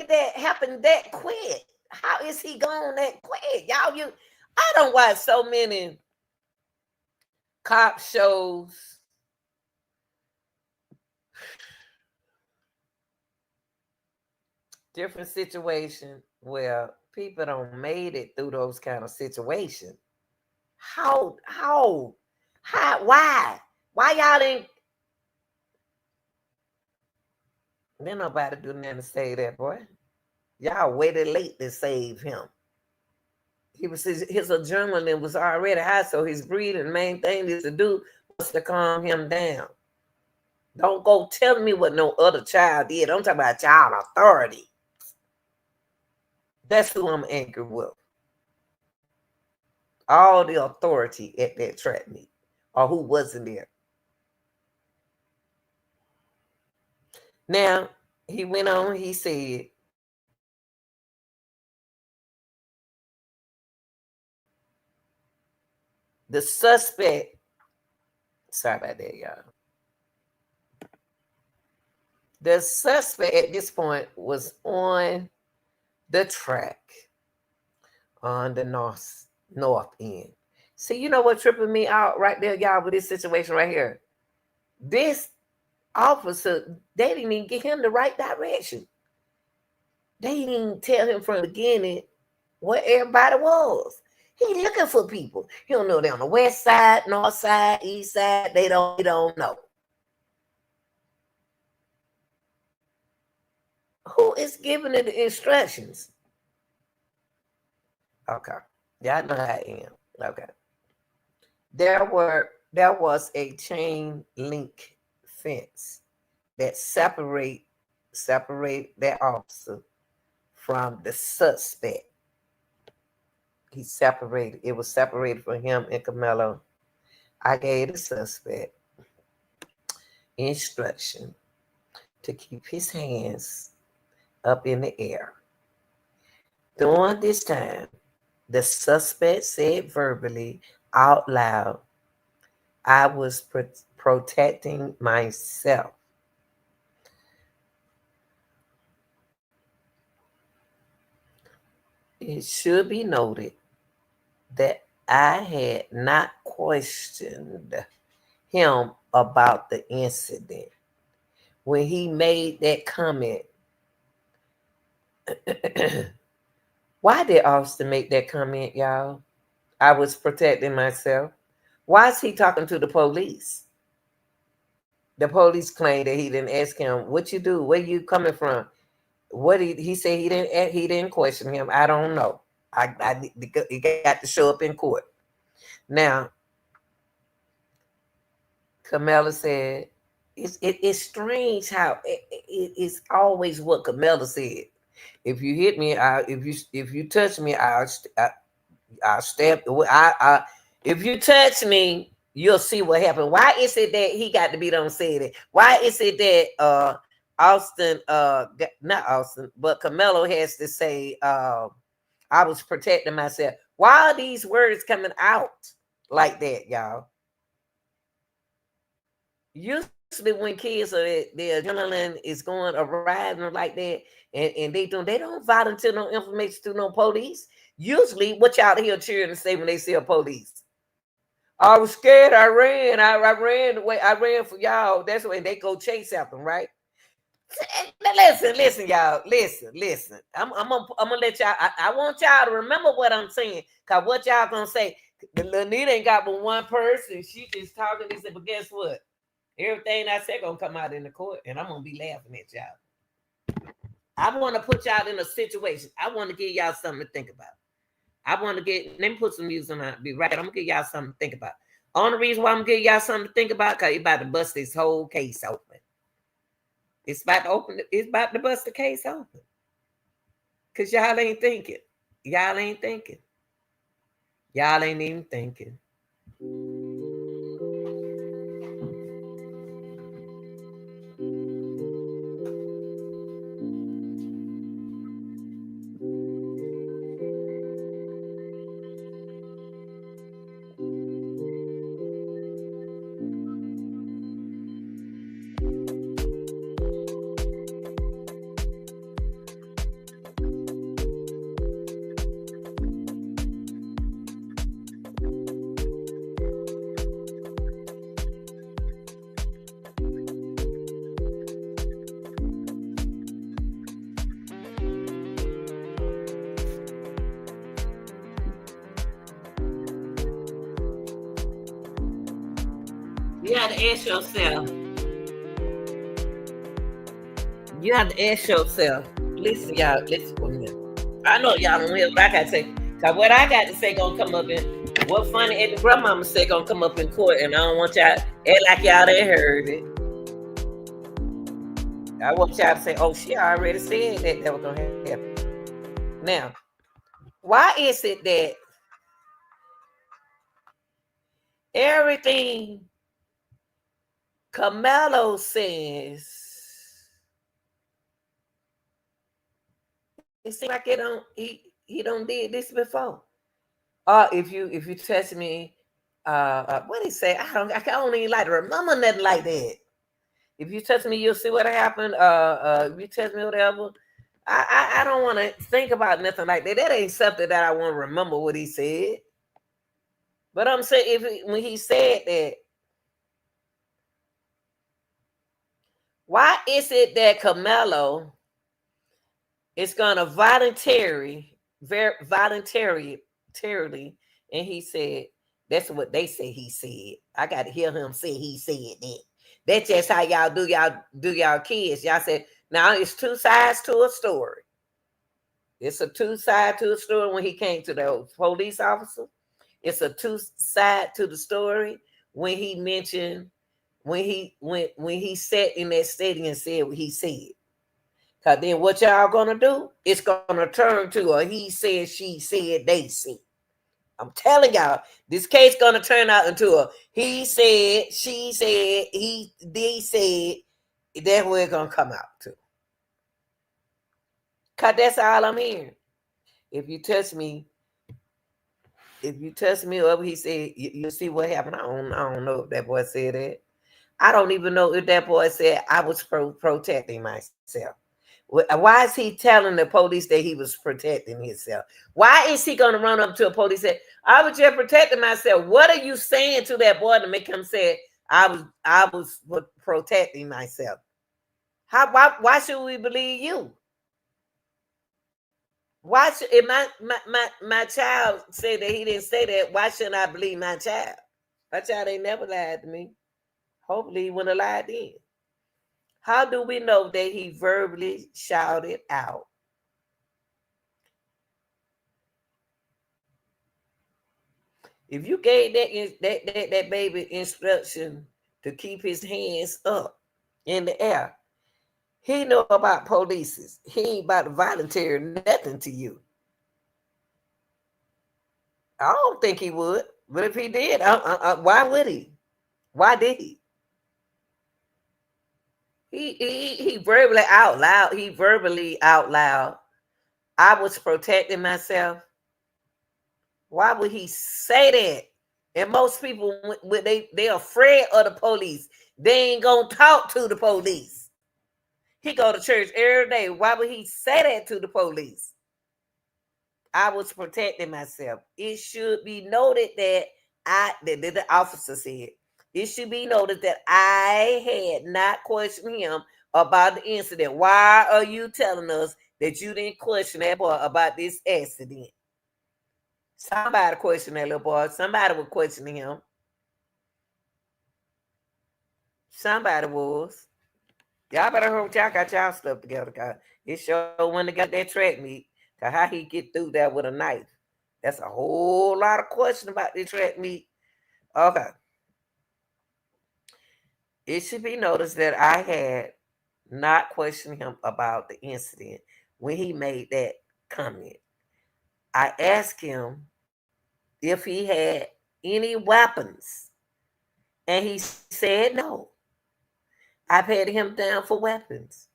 that happen that quick? How is he gone that quick? Y'all, I don't watch so many cop shows. Different situation where people don't made it through those kind of situations. Why y'all didn't? Then nobody do nothing to save that boy. Y'all waited late to save him. His adrenaline was already high, so his breathing, main thing is to do was to calm him down. Don't go tell me what no other child did. I'm talking about child authority. That's who I'm angry with. All the authority at that track meet, or who wasn't there. Now, he went on, he said, the suspect, sorry about that, y'all. The suspect at this point was on the track on the north end. See, you know what tripping me out right there, y'all, with this situation right here? This officer, they didn't even get him the right direction. They didn't even tell him from the beginning where everybody was. He looking for people. He don't know they're on the west side, north side, east side. They don't know. Who is giving it the instructions? Okay. Y'all know how I am. Okay. There was a chain link fence that separate that officer from the suspect. It was separated from him and Camelo. I gave the suspect instruction to keep his hands up in the air. During this time, the suspect said verbally out loud, I was protecting myself. It should be noted that I had not questioned him about the incident. When he made that comment, why did Austin make that comment, y'all? I was protecting myself. Why is he talking to the police? The police claim that he didn't ask him, what you do? Where you coming from? What he said he didn't question him. I don't know. He got to show up in court. Now, Camilla said, it's strange how it's always what Camilla said. If you hit me, if you touch me, I'll stab. If you touch me, you'll see what happened. Why is it that he got to be done saying it? Why is it that Austin, not Austin, but Camelo has to say, I was protecting myself? Why are these words coming out like that, y'all? Usually when kids are their adrenaline is going around like that, and they don't volunteer no information to no police. Usually, what y'all hear children say when they see a police? I was scared. I ran. I ran away. I ran for y'all. That's when they go chase after them, right? Listen, y'all. Listen. I'm gonna let y'all. I want y'all to remember what I'm saying, cause what y'all gonna say? The Lanita ain't got but one person. She just talking. They said, but guess what? Everything I said gonna come out in the court, and I'm gonna be laughing at y'all. I want to put y'all in a situation. I want to give y'all something to think about. Let me put some music on. I'll be right. I'm gonna give y'all something to think about. Only reason why I'm gonna give y'all something to think about, cause you about to bust this whole case open. It's about to bust the case open. Cause y'all ain't thinking. Y'all ain't thinking. Y'all ain't even thinking. You have to ask yourself. You have to ask yourself. Listen, y'all. Listen for me. I know y'all don't hear what I got to say. Cause what I got to say gonna come up in what funny and the grandmama say gonna come up in court, and I don't want y'all act like y'all ain't heard it. I want y'all to say, "Oh, she already said that was gonna happen." Now, why is it that everything Camelo says, it seems like he don't did this before? If you touch me, what did he say? I don't even like to remember nothing like that. If you touch me, you'll see what happened. If you touch me, whatever. I don't want to think about nothing like that. That ain't something that I want to remember what he said. But I'm saying, when he said that, why is it that Camelo is gonna voluntarily, and he said, that's what they say he said. I got to hear him say he said that. That's just how y'all do y'all kids. Y'all said, Now, it's two sides to a story. It's a two side to a story when he came to the police officer. It's a two side to the story when he mentioned when he sat in that stadium and said what he said. Cause then what y'all gonna do? It's gonna turn to a he said, she said, they said. I'm telling y'all, this case gonna turn out into a he said, she said, they said. That's where it's gonna come out to. Cause that's all I'm hearing. If you touch me, whatever he said, you see what happened. I don't know if that boy said that. I don't even know if that boy said I was protecting myself. Why is he telling the police that he was protecting himself? Why is he going to run up to a police and say, I was just protecting myself? What are you saying to that boy to make him say, I was protecting myself? Why should we believe you? Why should, if my child say that he didn't say that, why shouldn't I believe my child? My child ain't never lied to me. Hopefully he wouldn't have lied then. How do we know that he verbally shouted out? If you gave that baby instruction to keep his hands up in the air, he know about police. He ain't about to volunteer nothing to you. I don't think he would. But if he did, why would he? Why did he? He verbally out loud. He verbally out loud. I was protecting myself. Why would he say that? And most people, when they're afraid of the police, they ain't gonna talk to the police. He go to church every day. Why would he say that to the police? I was protecting myself. It should be noted that the officer said, it should be noted that I had not questioned him about the incident. Why are you telling us that you didn't question that boy about this accident? Somebody questioned that little boy. Somebody was questioning him. Somebody was. Y'all better hope y'all got y'all stuff together. Cause it sure when they got that track meet. Cause how he get through that with a knife. That's a whole lot of question about the track meet. Okay. It should be noticed that I had not questioned him about the incident when he made that comment. I asked him if he had any weapons, and he said no. I patted him down for weapons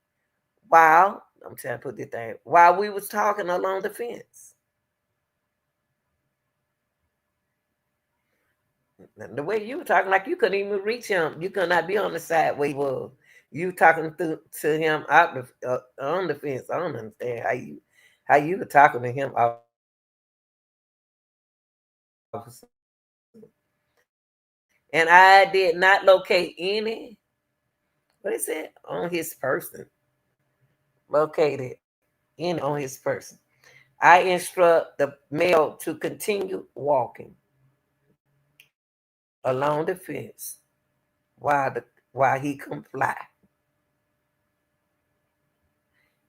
while I'm trying to put this thing while we was talking along the fence. The way you were talking, like you couldn't even reach him. You could not be on the side where he was. You talking to him out on the fence. I don't understand how you were talking to him off. And I did not locate any. What is it on his person? Located in on his person. I instruct the male to continue walking along the fence while he comply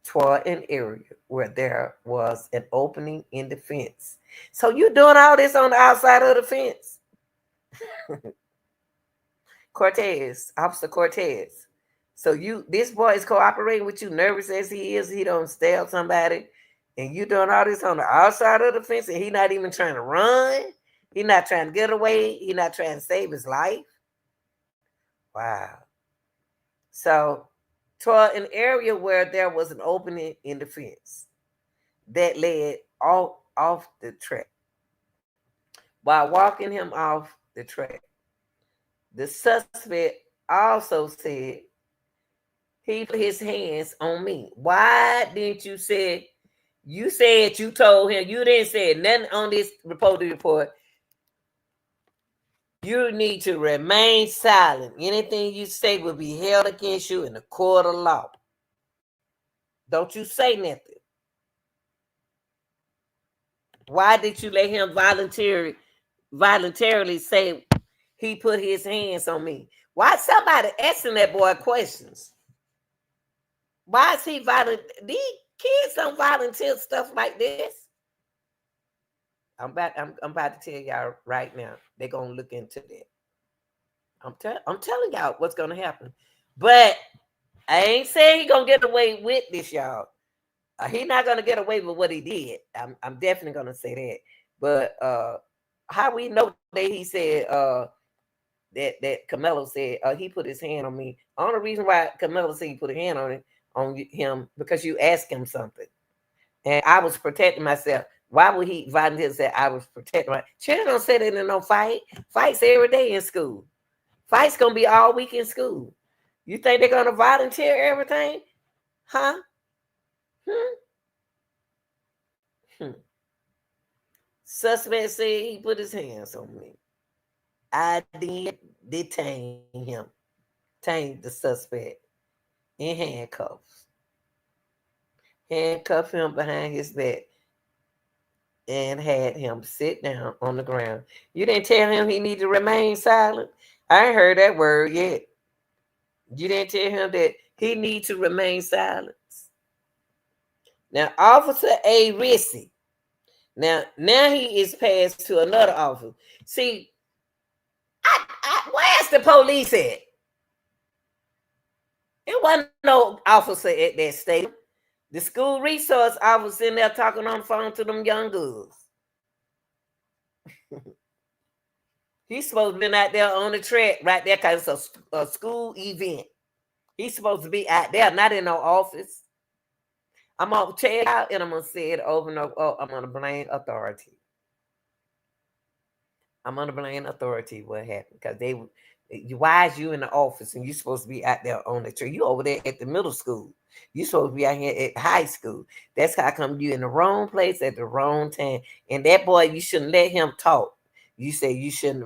toward an area where there was an opening in the fence. So you doing all this on the outside of the fence? Cortez, Officer Cortez. So this boy is cooperating with you, nervous as he is. He don't stab somebody, and you doing all this on the outside of the fence, and he not even trying to run. He not trying to get away. He not trying to save his life. Wow. So, toward an area where there was an opening in the fence that led off the track. While walking him off the track, the suspect also said he put his hands on me. Why didn't you say? You said you told him. You didn't say nothing on this report. You need to remain silent. Anything you say will be held against you in the court of law. Don't you say nothing. Why did you let him voluntarily say he put his hands on me? Why somebody asking that boy questions? Why is he violent? These kids don't volunteer stuff like this. I'm about to tell y'all right now. They're gonna look into that. I'm telling y'all what's gonna happen. But I ain't saying he gonna get away with this, y'all. He not gonna get away with what he did. I'm definitely gonna say that. But how we know that he said that Camelo said he put his hand on me. Only reason why Camelo said he put a hand on him because you asked him something, and I was protecting myself. Why would he volunteer to say I was protecting my children? Don't say that in no fight. Fights every day in school. Fights gonna be all week in school. You think they're gonna volunteer everything? Huh? Hmm? Hmm. Suspect said he put his hands on me. I did detain him. Detained the suspect in handcuffs. Handcuffed him behind his back and had him sit down on the ground. You didn't tell him he needed to remain silent? I ain't heard that word yet. You didn't tell him that he needs to remain silent? Now, Officer A. Rissy. Now he is passed to another officer. See, where's the police at? It wasn't no officer at that stadium. The school resource officer in there talking on the phone to them young girls. He's supposed to be out there on the track right there because it's a school event. He's supposed to be out there, not in no office. I'm going to tell y'all and I'm going to say it over and over. Oh, I'm going to blame authority. I'm going to blame authority what happened because why is you in the office and you're supposed to be out there on the track? You over there at the middle school. You're supposed to be out here at high school. That's how come you in the wrong place at the wrong time. And that boy, you shouldn't let him talk. You say you shouldn't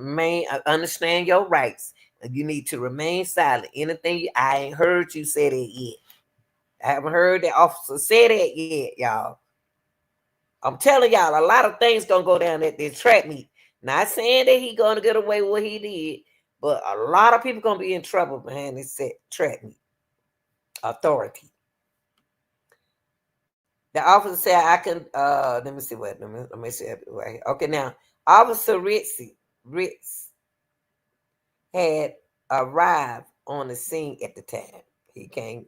understand your rights. You need to remain silent. Anything I ain't heard you say that yet. I haven't heard the officer say that yet, y'all. I'm telling y'all, a lot of things gonna go down at this track meet. Not saying that he gonna get away with what he did, but a lot of people gonna be in trouble behind this track meet. Authority. The officer said I can let me see what let me see it right. Okay, now Officer Ritz had arrived on the scene at the time. He came.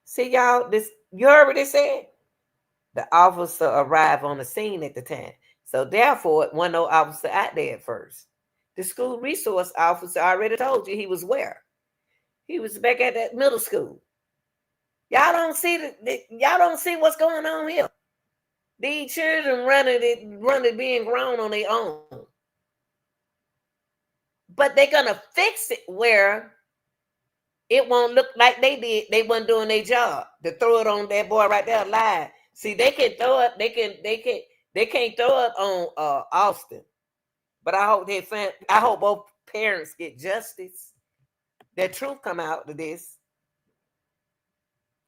See y'all, this you heard what they said? The officer arrived on the scene at the time. So therefore, it wasn't no officer out there at first. The school resource officer already told you he was where? He was back at that middle school. Y'all don't see y'all don't see what's going on here. These children running being grown on their own. But they're gonna fix it where it won't look like they wasn't doing their job. To throw it on that boy right there live. See, they can throw it, they can't throw it on Austin. But I hope both parents get justice. That truth come out to this.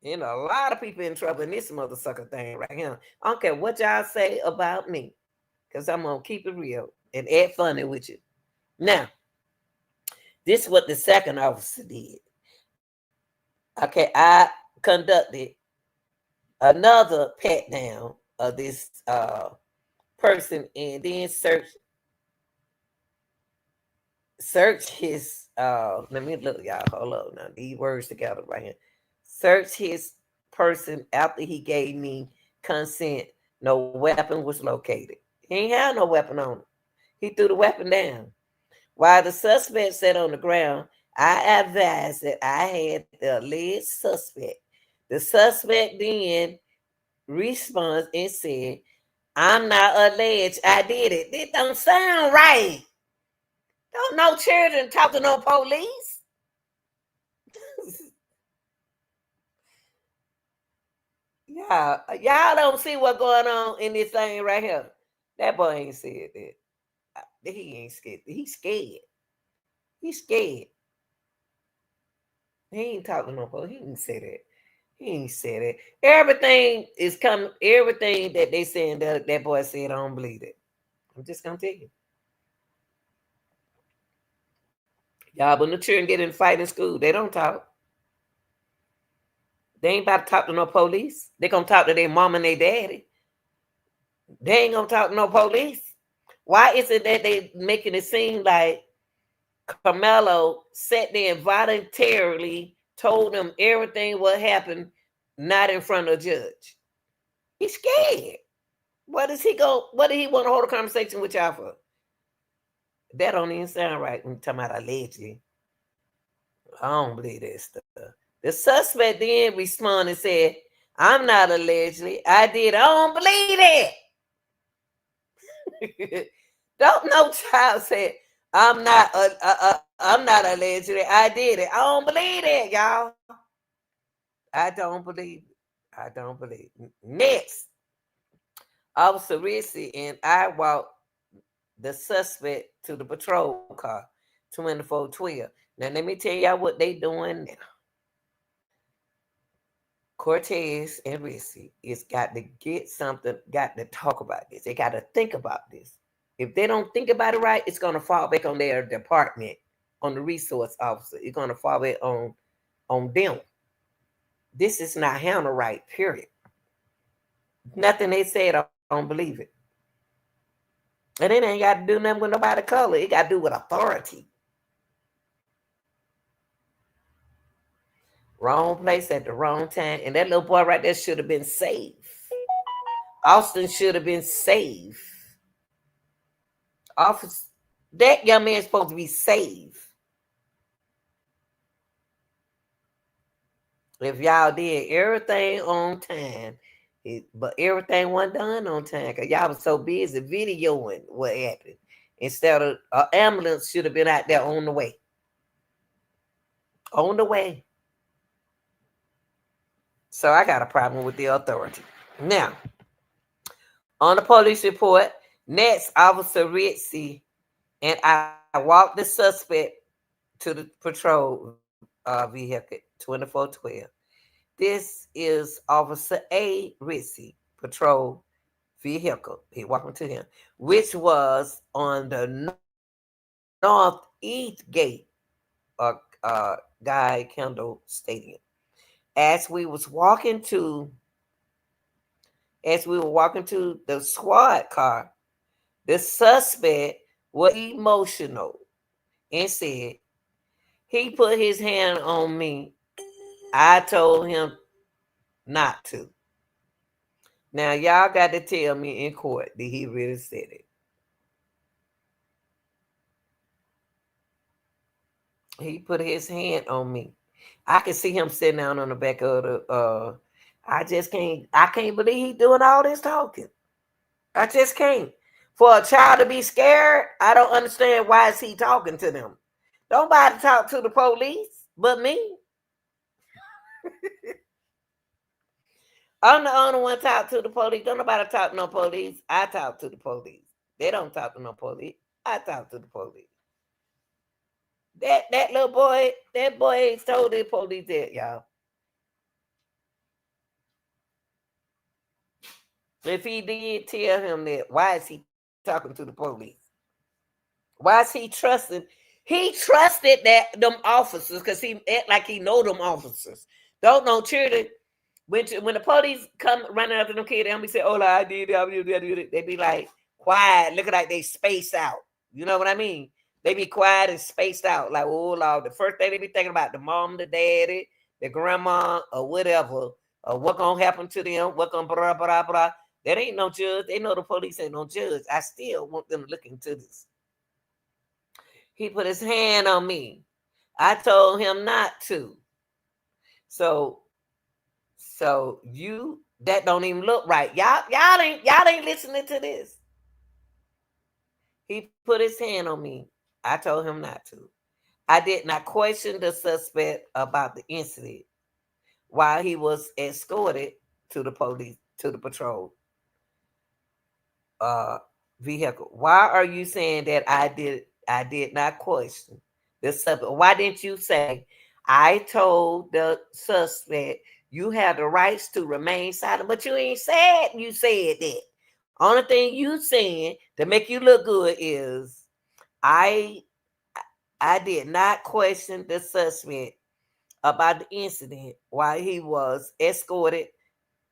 You know, a lot of people in trouble in this mother sucker thing right here. I don't care what y'all say about me. Because I'm gonna keep it real and add funny with you. Now, this is what the second officer did. Okay, I conducted another pat down of this person and then search his let me look, y'all. Hold on now. These words together right here. Search his person after he gave me consent. No weapon was located. He ain't had no weapon on him. He threw the weapon down. While the suspect sat on the ground, I advised that I had the alleged suspect. The suspect then responds and said, I'm not alleged, I did it. This don't sound right. Don't no children talk to no police. Y'all don't see what's going on in this thing right here. That boy ain't said that. He ain't scared. He's scared. He's scared. He ain't talking to no police. He didn't say that. He ain't said it. Everything is coming. Everything that they saying that boy said, I don't believe it. I'm just gonna tell you. Y'all, when the children get in fight in school, they don't talk. They ain't about to talk to no police. They gonna talk to their mom and their daddy. They ain't gonna talk to no police. Why is it that they making it seem like Carmelo sat there and voluntarily told them everything what happened, not in front of the judge? He's scared. What does he go? What did he want to hold a conversation with y'all for? That don't even sound right when you're talking about allegedly. I don't believe that stuff. The suspect then responded and said, I'm not allegedly. I did. I don't believe that. Don't no child say, I'm not allegedly. I did it. I don't believe that, y'all. I don't believe it. I don't believe it. Next, Officer Rissy and I walked the suspect to the patrol car, 2412. Now, let me tell y'all what they doing now. Cortez and Rissy is got to get something, got to talk about this. They got to think about this. If they don't think about it right, it's going to fall back on their department, on the resource officer. It's going to fall back on them. This is not handled right, period. Nothing they said, I don't believe it. And it ain't got to do nothing with nobody color. It got to do with authority. Wrong place at the wrong time. And that little boy right there should have been saved. Austin should have been saved. Office, that young man's supposed to be saved. If y'all did everything on time, but everything wasn't done on time because y'all was so busy videoing what happened. Instead of an ambulance should have been out there on the way. On the way. So I got a problem with the authority. Now, on the police report, next, Officer Ritzy and I walked the suspect to the patrol vehicle, 2412. This is Officer A. Ritzy, patrol vehicle. He walked to him, which was on the northeast gate of Guy Kendall Stadium. As we were walking to the squad car, the suspect was emotional and said, he put his hand on me. I told him not to. Now, y'all got to tell me in court that he really said it. He put his hand on me. I can see him sitting down on the back of the, I can't believe he's doing all this talking. I just can't. For a child to be scared, I don't understand why is he talking to them. Nobody talk to the police but me. I'm the only one talk to the police. Don't nobody talk to no police. I talk to the police. They don't talk to no police. I talk to the police. That little boy, that boy ain't told the police that, y'all. If he did tell him that, why is he talking to the police? Why is he trusting? He trusted that them officers because he act like he know them officers. Don't know children. When the police come running after them kids, they be say, "Oh, I did it." They be like quiet, looking like they spaced out. You know what I mean? They be quiet and spaced out. Like, oh Lord, the first thing they be thinking about the mom, the daddy, the grandma, or whatever, or what gonna happen to them, what gonna blah blah blah. That ain't no judge. They know the police ain't no judge. I still want them to look into this. He put his hand on me. I told him not to. So you that don't even look right. Y'all ain't listening to this. He put his hand on me. I told him not to. I did not question the suspect about the incident while he was escorted to the police, to the patrol vehicle. Why are you saying that I did not question the suspect? Why didn't you say I told the suspect you have the rights to remain silent? But you ain't said you said that. Only thing you saying to make you look good is I did not question the suspect about the incident while he was escorted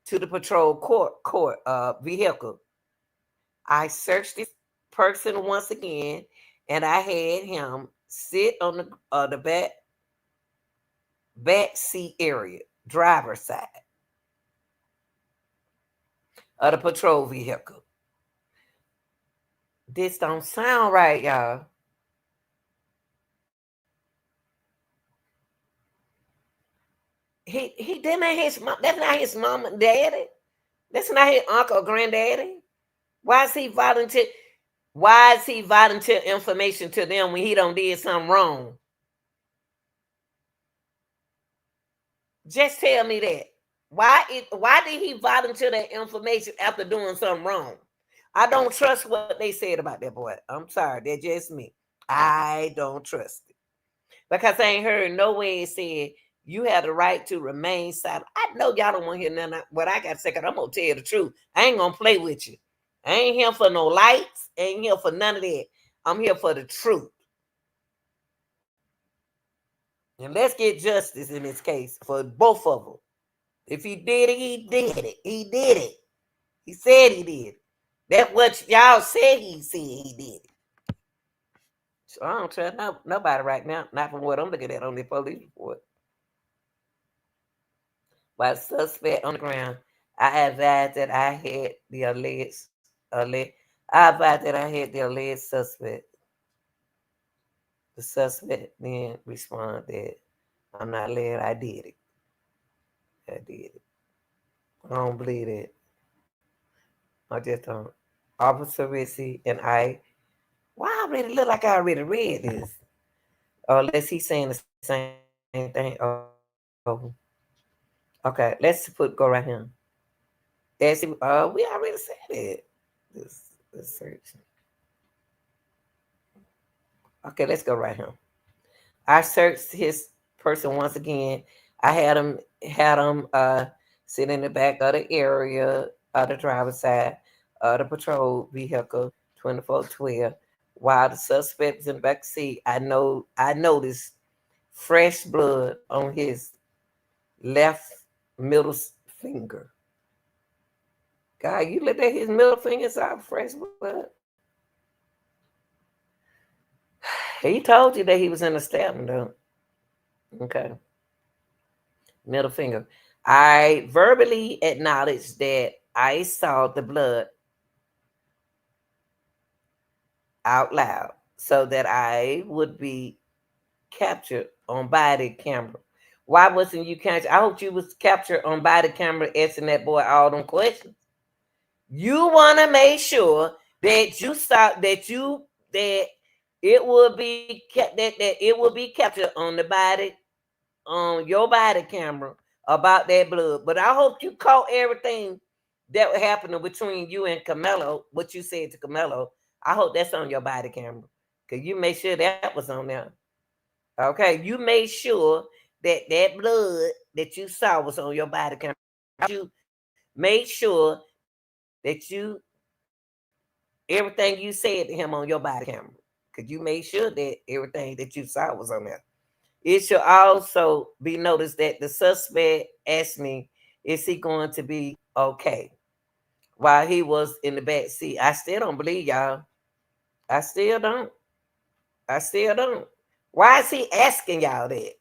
to the patrol court vehicle. I searched this person once again, and I had him sit on the back seat area, driver's side of the patrol vehicle. This don't sound right, y'all. He that ain't his mom. That's not his mom and daddy. That's not his uncle or granddaddy. Why is he volunteer? Why is he volunteer information to them when he don't did something wrong? Just tell me that. Why did he volunteer that information after doing something wrong? I don't trust what they said about that boy. I'm sorry, that's just me. I don't trust it. Because I ain't heard no way it said you have the right to remain silent. I know y'all don't want to hear nothing what I got to say, because I'm going to tell you the truth. I ain't going to play with you. I ain't here for no lights. I ain't here for none of that. I'm here for the truth. And let's get justice in this case for both of them. If he did it, he did it. He did it. He said he did. That's what y'all said he did it. So I don't trust nobody right now, not from what I'm looking at on the police report. While the suspect on the ground, I advised that I had the alleged suspect. The suspect then responded, "I'm not led. I did it. I did it. I don't believe it. I just don't." Officer Ritzy and I, why I already look like I already read this? Unless he's saying the same thing. Okay, let's go right here. We already said it. This search. Okay, let's go right here. I searched his person once again. I had him sit in the back of the area of the driver's side of the patrol vehicle 2412. While the suspect was in the back seat, I noticed fresh blood on his left middle finger. God, you looked at his middle finger, saw fresh blood. He told you that he was in a stabbing, though. Okay. Middle finger. I verbally acknowledged that I saw the blood out loud so that I would be captured on body camera. Why wasn't you captured? I hope you was captured on body camera asking that boy all them questions. You want to make sure that you stop that it will be that it will be captured on your body camera about that blood. But I hope you caught everything that was happening between you and Camelo, what you said to Camelo. I hope that's on your body camera, because you made sure that was on there. Okay, you made sure that blood that you saw was on your body camera. You made sure that everything you said to him on your body camera, because you made sure that everything that you saw was on there. It should also be noticed that the suspect asked me, "Is he going to be okay?" while he was in the back seat. I still don't believe y'all. I still don't. I still don't. Why is he asking y'all that?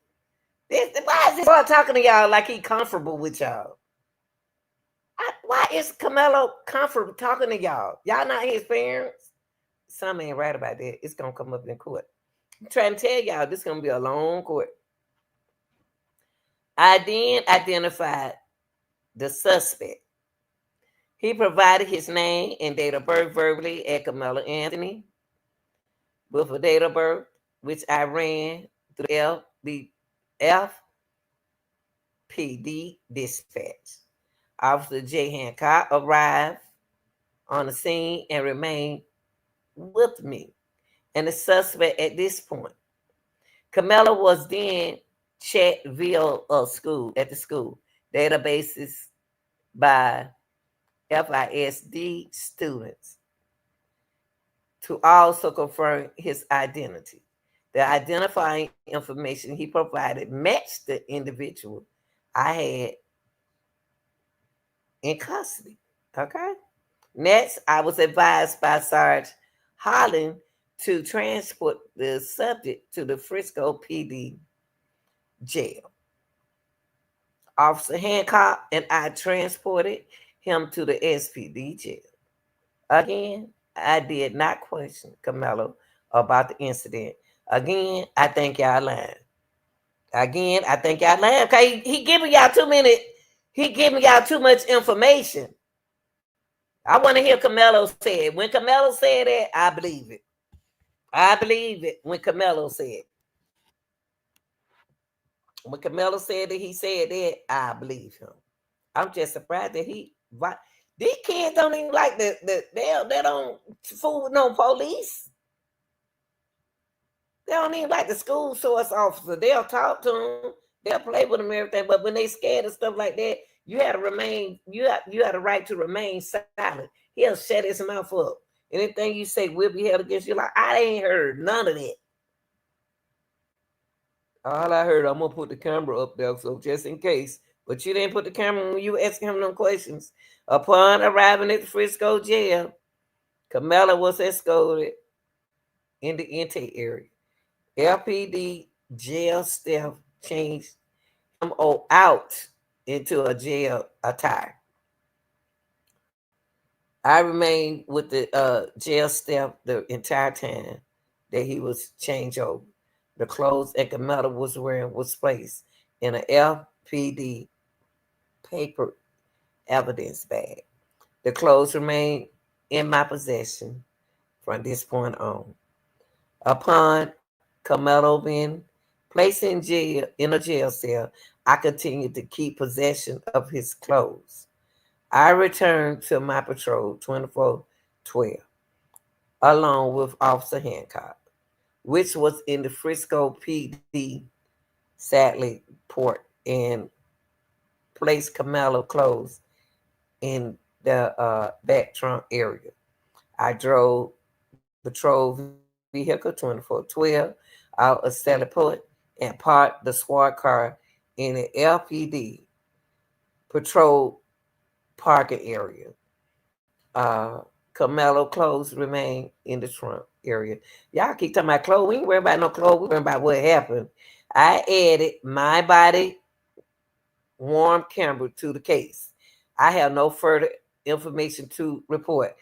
Why is this boy talking to y'all like he comfortable with y'all? Why is Camelo comfortable talking to y'all? Y'all not his parents? Something ain't right about that. It's going to come up in court. I'm trying to tell y'all, this is going to be a long court. I then identified the suspect. He provided his name and date of birth verbally at Camelo Anthony with a date of birth, which I ran through the FPD dispatch. Officer J. Hancock arrived on the scene and remained with me and the suspect at this point. Camelo was then checked via the school databases by FISD students to also confirm his identity. The identifying information he provided matched the individual I had in custody. Okay. Next, I was advised by Sarge Holland to transport the subject to the Frisco PD jail. Officer Hancock and I transported him to the SPD jail. Again, I did not question Camelo about the incident. Again, I think y'all lying. Again, I think y'all lying. Okay, he giving y'all too many. He giving y'all too much information. I want to hear Camelo say it. When Camelo said it, I believe it. I believe it when Camelo said. When Camelo said that he said that, I believe him. I'm just surprised that these kids don't even like they don't fool with no police. They don't even like the school source officer. They'll talk to them, they'll play with them and everything. But when they scared and stuff like that, you had to remain. You had a right to remain silent. He'll shut his mouth up. Anything you say will be held against you. Like I ain't heard none of that. All I heard, I'm gonna put the camera up there, so just in case. But you didn't put the camera when you were asking him no questions. Upon arriving at the Frisco jail, Camelo was escorted in the intake area. LPD jail staff changed him out into a jail attire. I remained with the jail staff the entire time that he was changed over. The clothes that Camelo was wearing was placed in an LPD paper evidence bag. The clothes remained in my possession from this point on. Upon Camelo being placed in a jail cell, I continued to keep possession of his clothes. I returned to my patrol 2412 along with Officer Hancock, which was in the Frisco PD Sadly port, and placed Camelo clothes in the back trunk area. I drove patrol vehicle 2412 out of Sally Port and parked the squad car in the LPD patrol parking area. Camelo clothes remain in the trunk area. Y'all keep talking about clothes. We ain't worried about no clothes. We worried about what happened. I added my body worn camera to the case. I have no further information to report.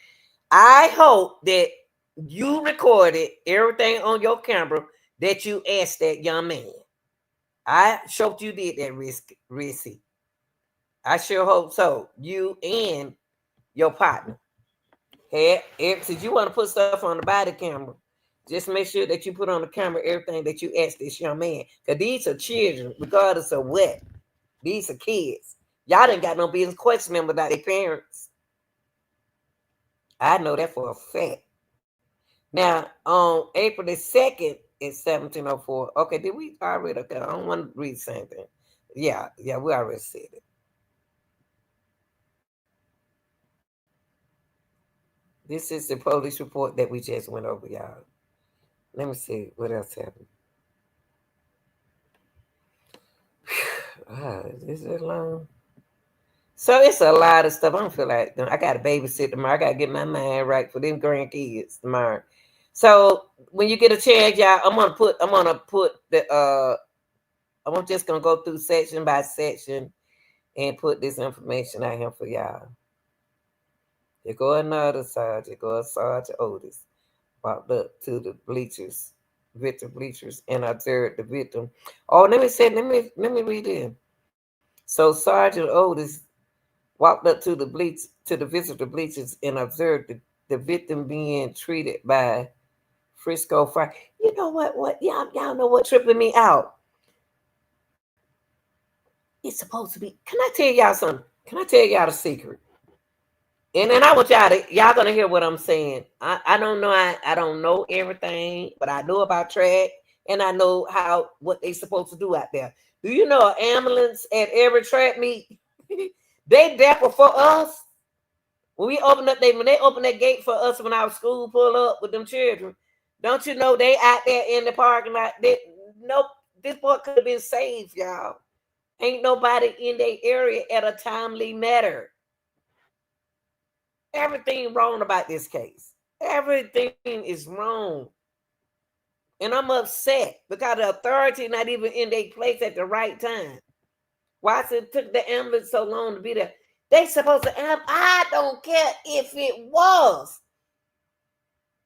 I hope that you recorded everything on your camera that you asked that young man. I hope you did that, Rissy. I sure hope so. You and your partner. Hey, since you want to put stuff on the body camera, just make sure that you put on the camera everything that you asked this young man. Because these are children, regardless of what. These are kids. Y'all didn't got no business questioning them about their parents. I know that for a fact. Now, on April the 2nd, it's 1704. Okay, did we already? Okay, I don't want to read the same thing. Yeah, we already said it. This is the police report that we just went over, y'all. Let me see what else happened. Is it long? So it's a lot of stuff. I don't feel like I got to babysit tomorrow. I got to get my mind right for them grandkids tomorrow. So when you get a chance, y'all, I'm gonna put the I'm just gonna go through section by section and put this information out here for y'all. There go another sergeant, Sergeant Otis, walked up to the victim bleachers, and observed the victim. Oh, let me read it. So Sergeant Otis walked up to the visitor bleachers and observed the victim being treated by Frisco Fire. You know what? Y'all know what tripping me out? It's supposed to be. Can I tell y'all something? Can I tell y'all the secret? And then I want y'all gonna hear what I'm saying. I don't know. I don't know everything, but I know about track and I know what they supposed to do out there. Do you know an ambulance at every track meet? They dapper for us. When they open that gate for us when our school pull up with them children, Don't you know they out there in the parking lot? Nope, this boy could have been saved, y'all. Ain't nobody in their area at a timely matter. Everything wrong about this case. Everything is wrong. And I'm upset because the authority not even in their place at the right time. Why it took the ambulance so long to be there? They supposed to I don't care if it was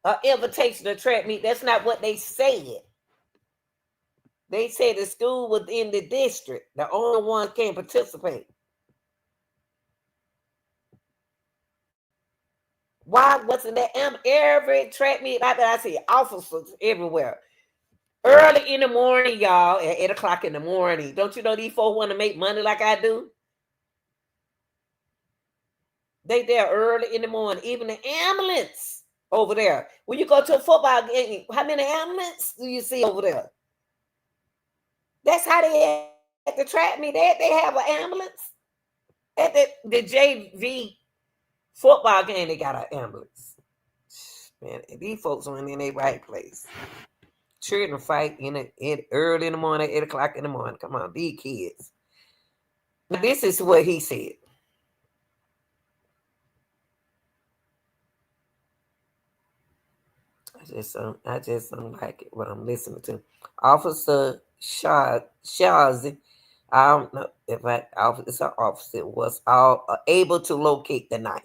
an invitation to track meet. That's not what they said. They said the school was in the district. The only ones can't participate. Why wasn't that every track meet? I see officers everywhere. Early in the morning, y'all, at 8 o'clock in the morning. Don't you know these folks want to make money like I do? They there early in the morning. Even the ambulance over there. When you go to a football game, how many ambulances do you see over there? That's how they had to track me. They have an ambulance. At the JV football game, they got an ambulance. Man, these folks weren't in their right place. Children fight early in the morning, 8 o'clock in the morning. Come on, these kids. Now, this is what he said. I just don't like it, what I'm listening to. Officer Shazi, I don't know if it's an officer, was able to locate the knife.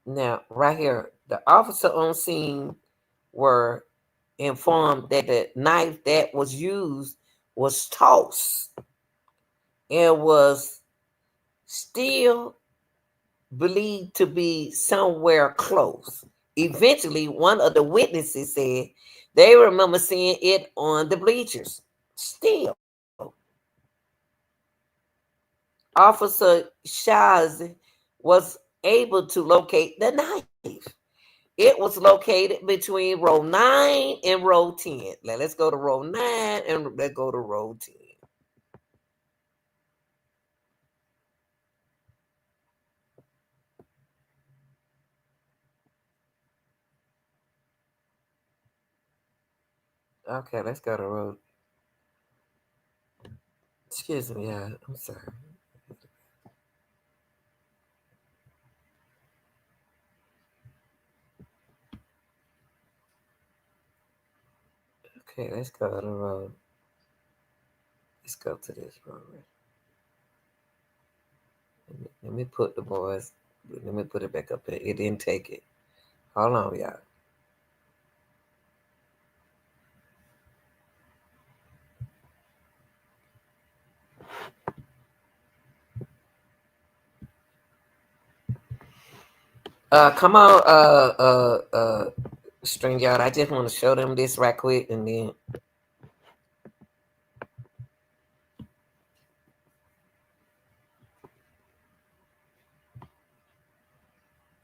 Now, right here, the officer on scene were informed that the knife that was used was tossed and was still believed to be somewhere close. Eventually, one of the witnesses said they remember seeing it on the bleachers. Still, Officer Shaz was able to locate the knife. It was located between row 9 and row 10. Now, let's go to row 9 and let's go to row 10. Okay, let's go to row. Excuse me, yeah, I'm sorry. Okay, let's go to row. Let's go to this row. Let me put the boys. Let me put it back up there. It didn't take it. Hold on, y'all. Come on, StreamYard. I just want to show them this right quick, and then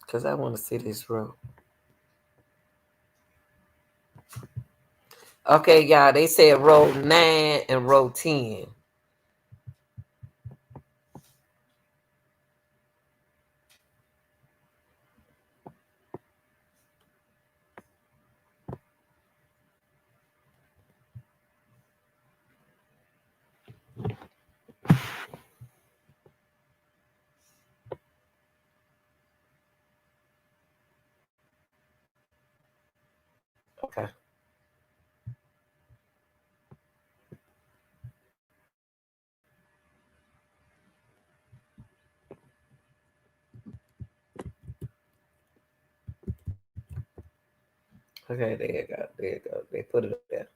because I want to see this row. Okay, y'all. They said row 9 and row 10. Okay. Okay, there you go. There you go. They put it up there.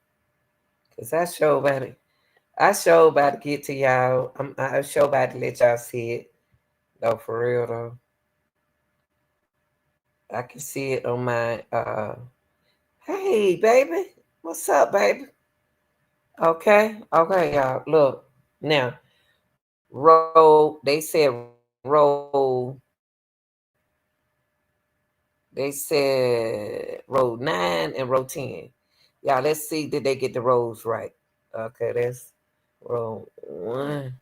Cause I show about it. I show about to get to y'all. I show about to let y'all see it. Though for real though. I can see it on my hey baby. What's up, baby? Okay, y'all. Look. Now, they said row 9 and row 10. Y'all, let's see, did they get the rows right? Okay, that's row 1.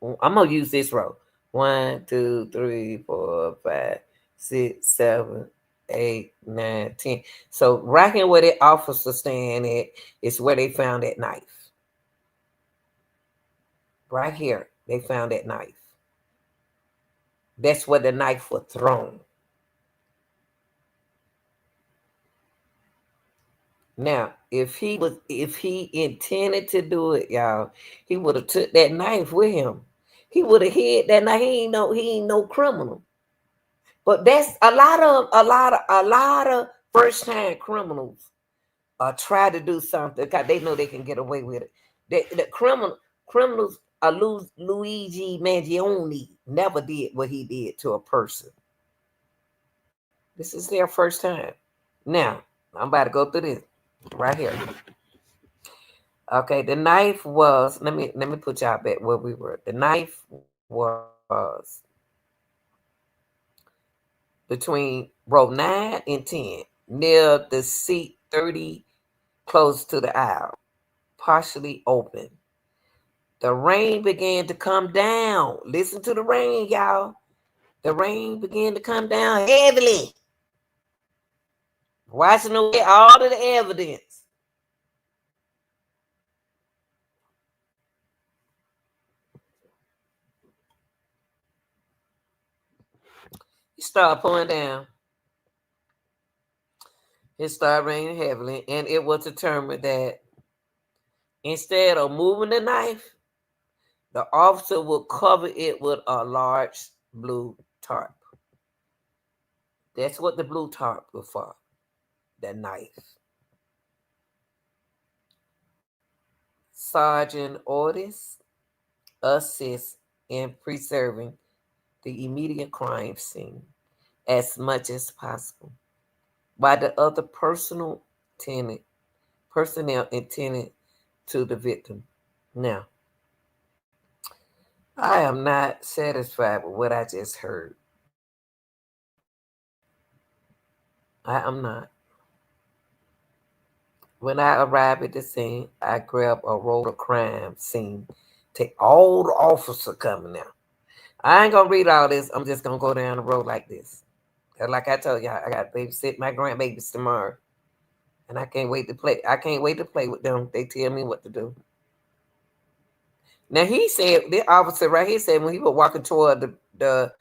I'm gonna use this row. 1, 2, 3, 4, 5, 6, 7, 8, 9, 10. So right here where the officer stand at is where they found that knife. Right here, they found that knife. That's where the knife was thrown. Now, if he intended to do it, y'all, he would have took that knife with him. He would have hid that knife. He ain't no criminal. But that's a lot of first time criminals try to do something because they know they can get away with it. The criminals Luigi Mangione never did what he did to a person. This is their first time. Now, I'm about to go through this right here. Okay, the knife was, let me put y'all back where we were. The knife was between row 9 and 10, near the seat 30, close to the aisle, partially open. The rain began to come down. Listen to the rain, y'all. The rain began to come down heavily, washing away all of the evidence. It started pouring down. It started raining heavily, and it was determined that instead of moving the knife, the officer would cover it with a large blue tarp. That's what the blue tarp was for, the knife. Sergeant Otis assists in preserving the immediate crime scene as much as possible, while the other personnel intended to the victim. Now, I am not satisfied with what I just heard. I am not. When I arrived at the scene, I grabbed a roll of crime scene. Take all the officers coming now. I ain't gonna read all this. I'm just gonna go down the road like this. Like I told y'all, I got to babysit my grandbabies tomorrow, and I can't wait to play. I can't wait to play with them. They tell me what to do. Now he said, the officer right here said when he was walking toward the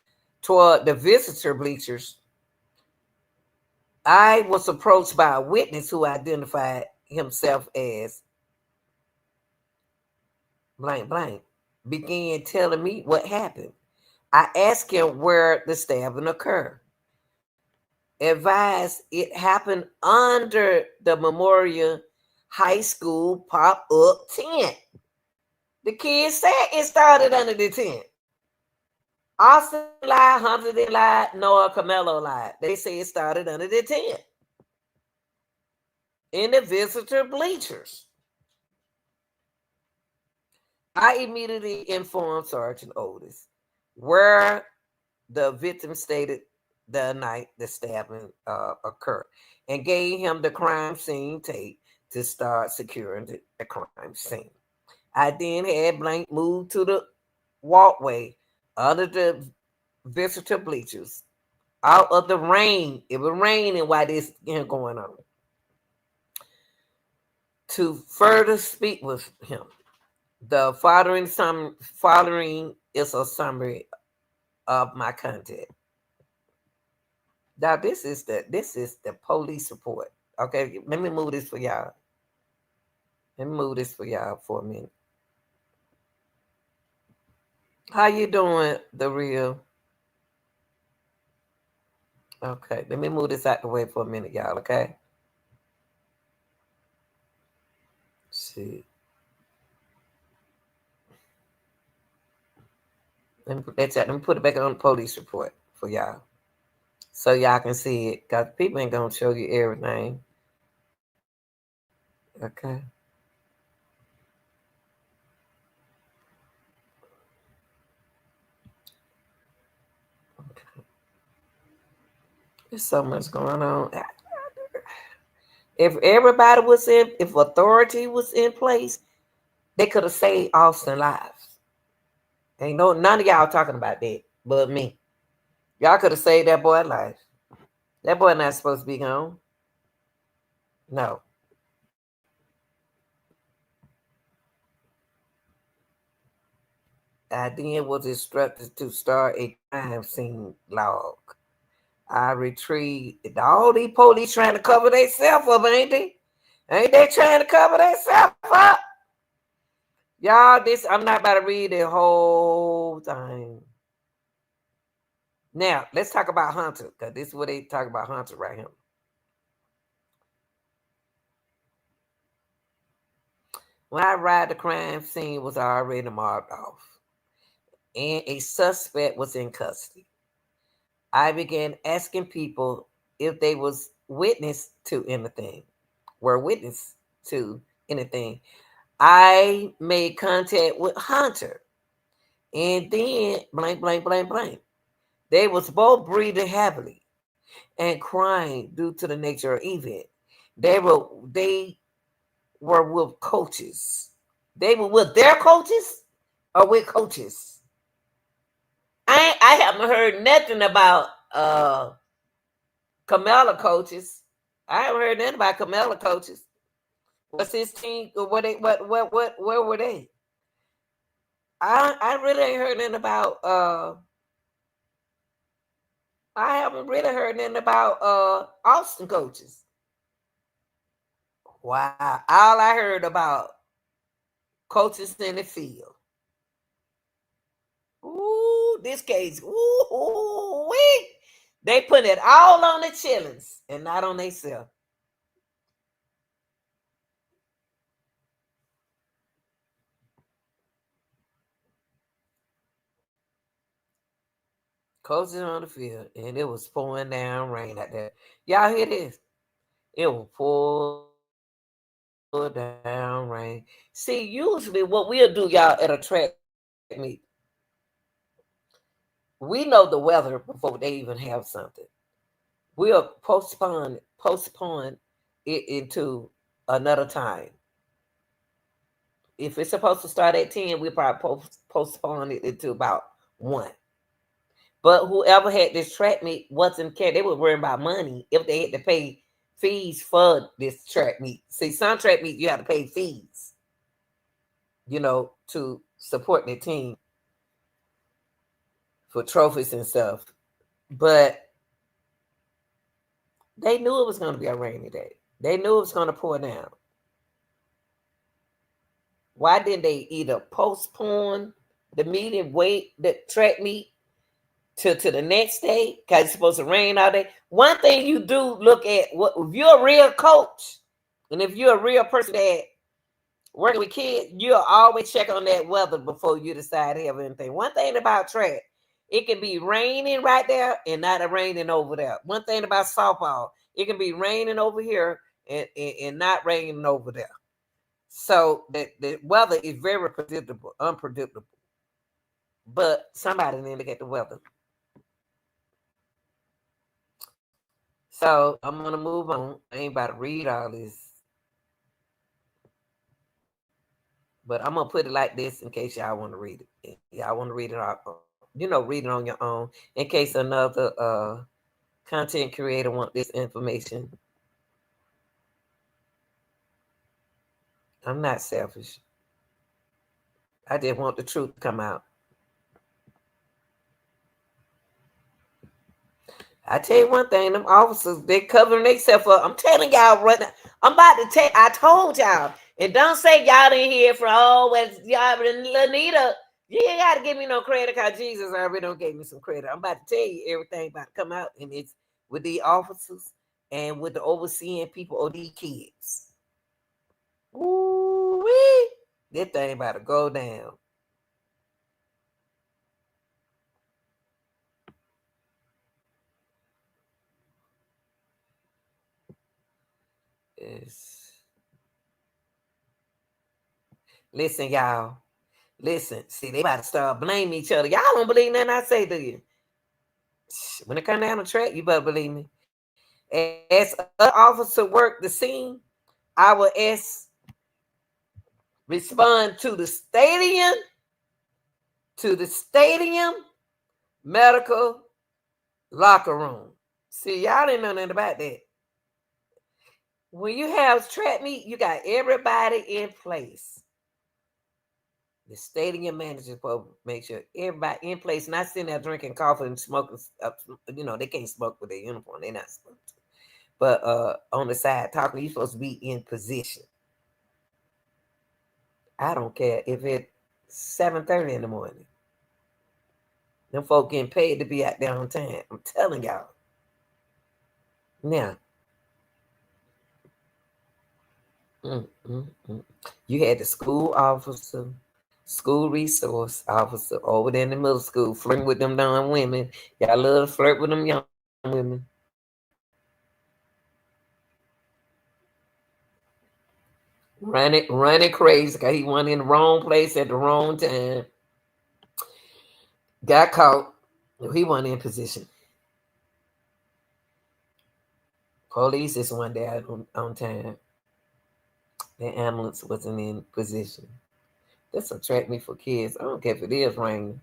visitor bleachers, I was approached by a witness who identified himself as blank blank, began telling me what happened. I asked him where the stabbing occurred. Advised it happened under the Memorial High School pop-up tent. The kids said it started under the tent. Austin lied, Hunter didn't lie, Noah Camelo lied. They say it started under the tent in the visitor bleachers. I immediately informed Sergeant Otis where the victim stated the night the stabbing occurred and gave him the crime scene tape to start securing the crime scene. I then had Blank move to the walkway under the visitor bleachers out of the rain. It was raining while this was going on. To further speak with him, the following is a summary of my content. Now this is the police report. Okay, let me move this for y'all. Let me move this for y'all for a minute. How you doing, the real? Okay, let me move this out the way for a minute, y'all. Okay. Let's see. Let me put it back on the police report for y'all, so y'all can see it. Cause people ain't gonna show you everything. Okay. There's so much going on. If everybody was if authority was in place, they could have saved Austin lives. Ain't none of y'all talking about that but me. Y'all could have saved that boy's life. That boy not supposed to be gone. No. I then was instructed to start a crime scene log. I retrieved all these police trying to cover themselves up, ain't they? Ain't they trying to cover themselves up? Y'all, I'm not about to read the whole thing. Now, let's talk about Hunter, because this is what they talk about Hunter right here. When I arrived, the crime scene was already marked off, and a suspect was in custody. I began asking people if they was witness to anything, were witness to anything. I made contact with Hunter, and then blank, blank, blank, blank. They was both breathing heavily and crying due to the nature of event. They were with coaches. They were with their coaches or with coaches. I haven't heard nothing about Camilla coaches. I haven't heard nothing about Camilla coaches. What's his team? Or what where were they? I really ain't heard nothing about I haven't really heard nothing about Austin coaches. Wow. All I heard about coaches in the field. Ooh, this case. Ooh, wee. They put it all on the chillings and not on themselves. Coaches on the field, and it was pouring down rain out there. Y'all hear this? It was pour down rain. See, usually what we'll do, y'all, at a track meet, we know the weather before they even have something. We'll postpone it into another time. If it's supposed to start at 10, we'll probably postpone it into about 1. But whoever had this track meet wasn't care. They were worrying about money if they had to pay fees for this track meet. See, some track meet you have to pay fees, to support the team for trophies and stuff. But they knew it was going to be a rainy day. They knew it was going to pour down. Why didn't they either postpone the meeting, wait the track meet to the next day? Because it's supposed to rain all day. One thing you do look at, if you're a real coach, and if you're a real person that working with kids, you'll always check on that weather before you decide to have anything. One thing about track, it can be raining right there and not raining over there. One thing about softball, it can be raining over here and not raining over there. So the weather is very unpredictable. But somebody need to get the weather. So I'm gonna move on. I ain't about to read all this. But I'm gonna put it like this in case y'all want to read it. Y'all want to read it read it on your own. In case another content creator want this information. I'm not selfish. I just want the truth to come out. I tell you one thing, them officers, they covering themselves up. I'm telling y'all right now. I'm about to tell. I told y'all, and don't say y'all didn't hear from y'all, Lanita. You ain't got to give me no credit because Jesus already don't give me some credit. I'm about to tell you everything about to come out, and it's with the officers and with the overseeing people or these kids. Ooh wee! This thing about to go down. Yes. Listen, y'all. Listen. See, they about to start blaming each other. Y'all don't believe nothing I say, do you? When it come down the track, you better believe me. As other officer work the scene, I will respond to the stadium to the stadium medical locker room. See, y'all didn't know nothing about that. When you have track meet, you got everybody in place. The stadium manager will make sure everybody in place, not sitting there drinking coffee and smoking. They can't smoke with their uniform. They're not supposed to. But on the side talking, you're supposed to be in position. I don't care if it's 7:30 in the morning. Them folk getting paid to be out there on time. I'm telling y'all. Now, you had the school officer, school resource officer over there in the middle school, flirting with them young women. Y'all love to flirt with them young women. Running crazy because he went in the wrong place at the wrong time. Got caught. He wasn't in position. Police is one day on time. The ambulance wasn't in position. This attract me for kids. I don't care if it is raining.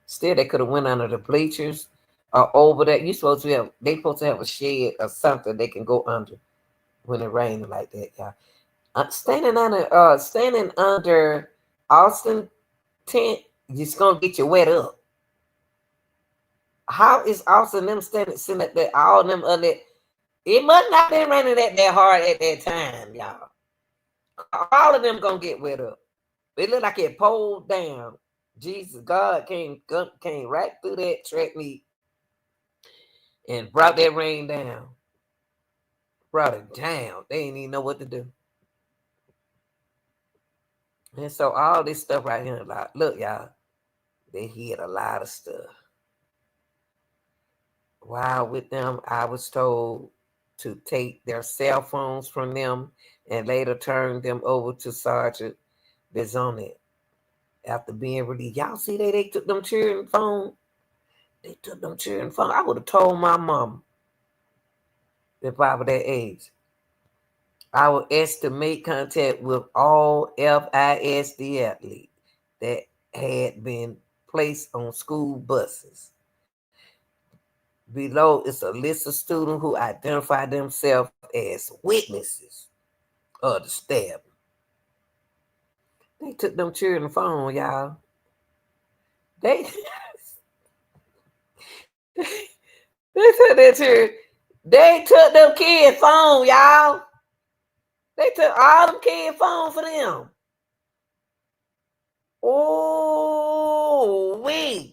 Still, they could have went under the bleachers or over that. They supposed to have a shed or something they can go under when it rains like that, y'all. Standing under Austin tent, just gonna get you wet up. How is Austin them sitting at that? All them other. It must not been raining that hard at that time, y'all. All of them gonna get wet up. It looked like it pulled down. Jesus, God came right through that track meet and brought that rain down. Brought it down. They didn't even know what to do. And so all this stuff right here, look, y'all, they hid a lot of stuff. While with them, I was told to take their cell phones from them and later turn them over to Sergeant Bizonet. After being released, y'all see they took them children phone. They took them children phone. I would have told my mom if I were that age. I would ask to make contact with all FISD athletes that had been placed on school buses. Below is a list of students who identify themselves as witnesses of the stabbing. They took them children phone, y'all. They took that children. They took them kids' phone, y'all. They took all them kids' phone for them. Oh, wait.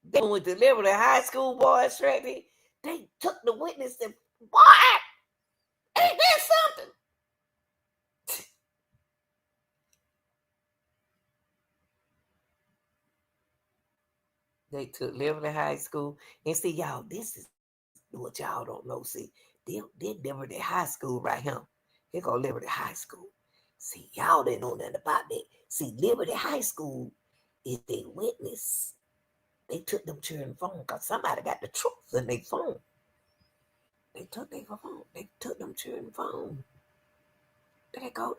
They went to Liberty High School boys, they took the witness and what? Ain't that something? They took Liberty High School. And see, y'all, this is what y'all don't know. See, they Liberty High School right here. Here go Liberty High School. See, y'all didn't know nothing about that. See, Liberty High School is a witness. They took them children phone because somebody got the truth in their phone. They took their phone. They took them children phone. They go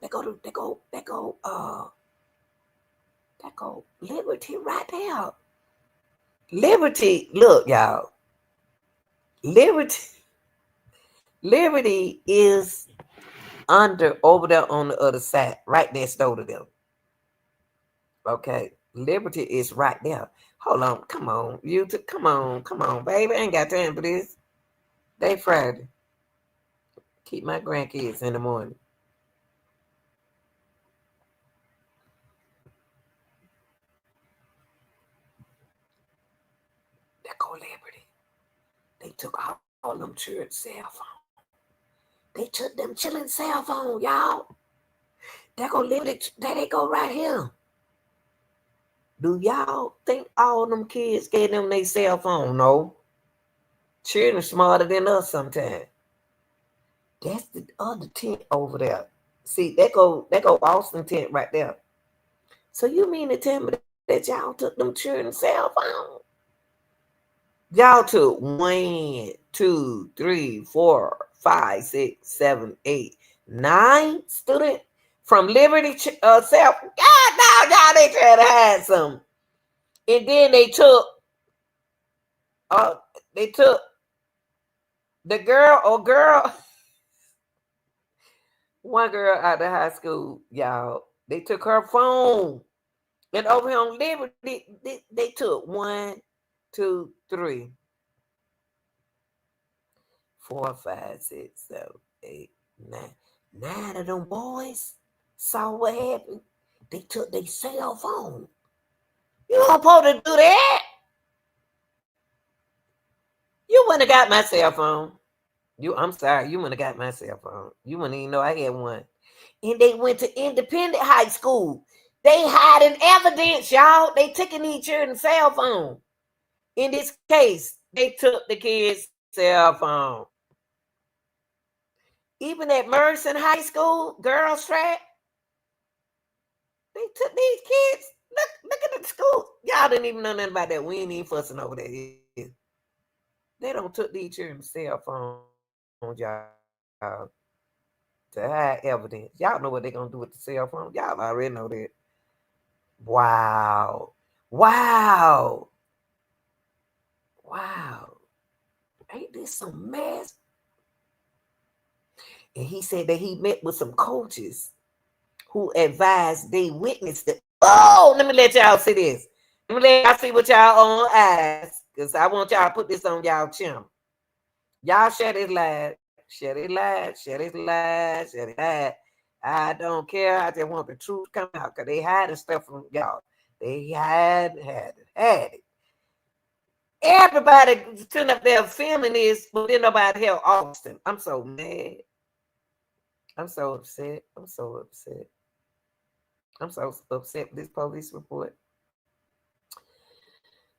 Liberty right there. Liberty, look, y'all. Liberty is over there on the other side, right next door to them. Okay, Liberty is right there. Hold on, come on, come on, baby. I ain't got time for this. They Friday. Keep my grandkids in the morning. They go Liberty. They took all them children's cell phone. They took them children's cell phone, y'all. They go Liberty. They go right here. Do y'all think all them kids gave them their cell phone? No. Children smarter than us sometimes. That's the other tent over there. See, they go Austin tent right there. So you mean to tell me that y'all took them children's cell phone? Y'all took 1, 2, 3, 4, 5, 6, 7, 8, 9 students from Liberty cell. God, now y'all they trying to hide something. And then they took the girl, one girl out of high school, y'all. They took her phone. And over here on Liberty, they took 1, 2, 3, 4, 5, 6, 7, 8, 9. 9 of them boys saw what happened. They took their cell phone. You don't supposed to do that. You wouldn't have got my cell phone. I'm sorry, you wouldn't have got my cell phone. You wouldn't even know I had one. And they went to independent high school. They hiding evidence, y'all. They taking each children's cell phone. In this case, they took the kid's cell phone. Even at Merson High School, girls track, they took these kids. Look at the school. Y'all didn't even know nothing about that. We ain't even fussing over that. They don't took these children's cell phones, y'all, to hide evidence. Y'all know what they're gonna do with the cell phone. Y'all already know that. Wow. Ain't this some mess? And he said that he met with some coaches who advised they witnessed it. Oh, let me let y'all see this. Let me let y'all see what y'all own eyes, because I want y'all to put this on y'all channel. Y'all share this live. Share this live. Share this live. Share this live. I don't care. I just want the truth to come out, because they hiding stuff from y'all. They had it. Everybody sitting up there filming this, but then nobody held Austin. I'm so mad. I'm so upset. I'm so upset with this police report.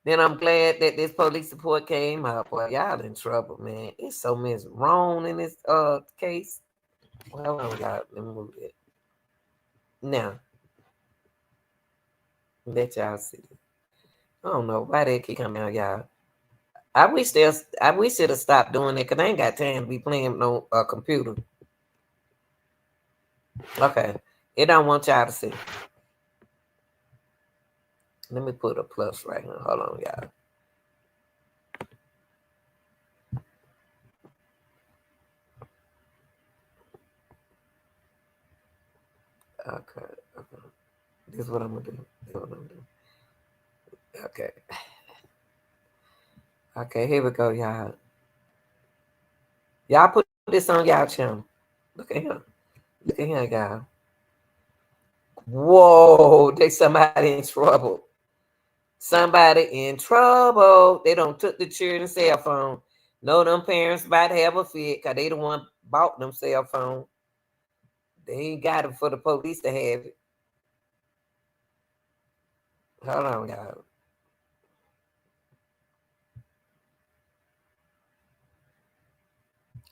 Then I'm glad that this police report came out. Boy, y'all in trouble, man. It's so much wrong in this case. Well, hold on, y'all. Let me move it. Now, let y'all see. I don't know why they keep coming out, y'all. I wish should have stopped doing it, because I ain't got time to be playing no computer. Okay. It don't want y'all to see. Let me put a plus right here. Hold on, y'all. Okay. This is what I'm gonna do. Okay. Okay, here we go, y'all. Y'all put this on y'all channel. Look at him, y'all. Whoa, they somebody in trouble. They don't took the children's cell phone. No, them parents about to have a fit, because they the one bought them cell phone. They ain't got it for the police to have it. Hold on, y'all.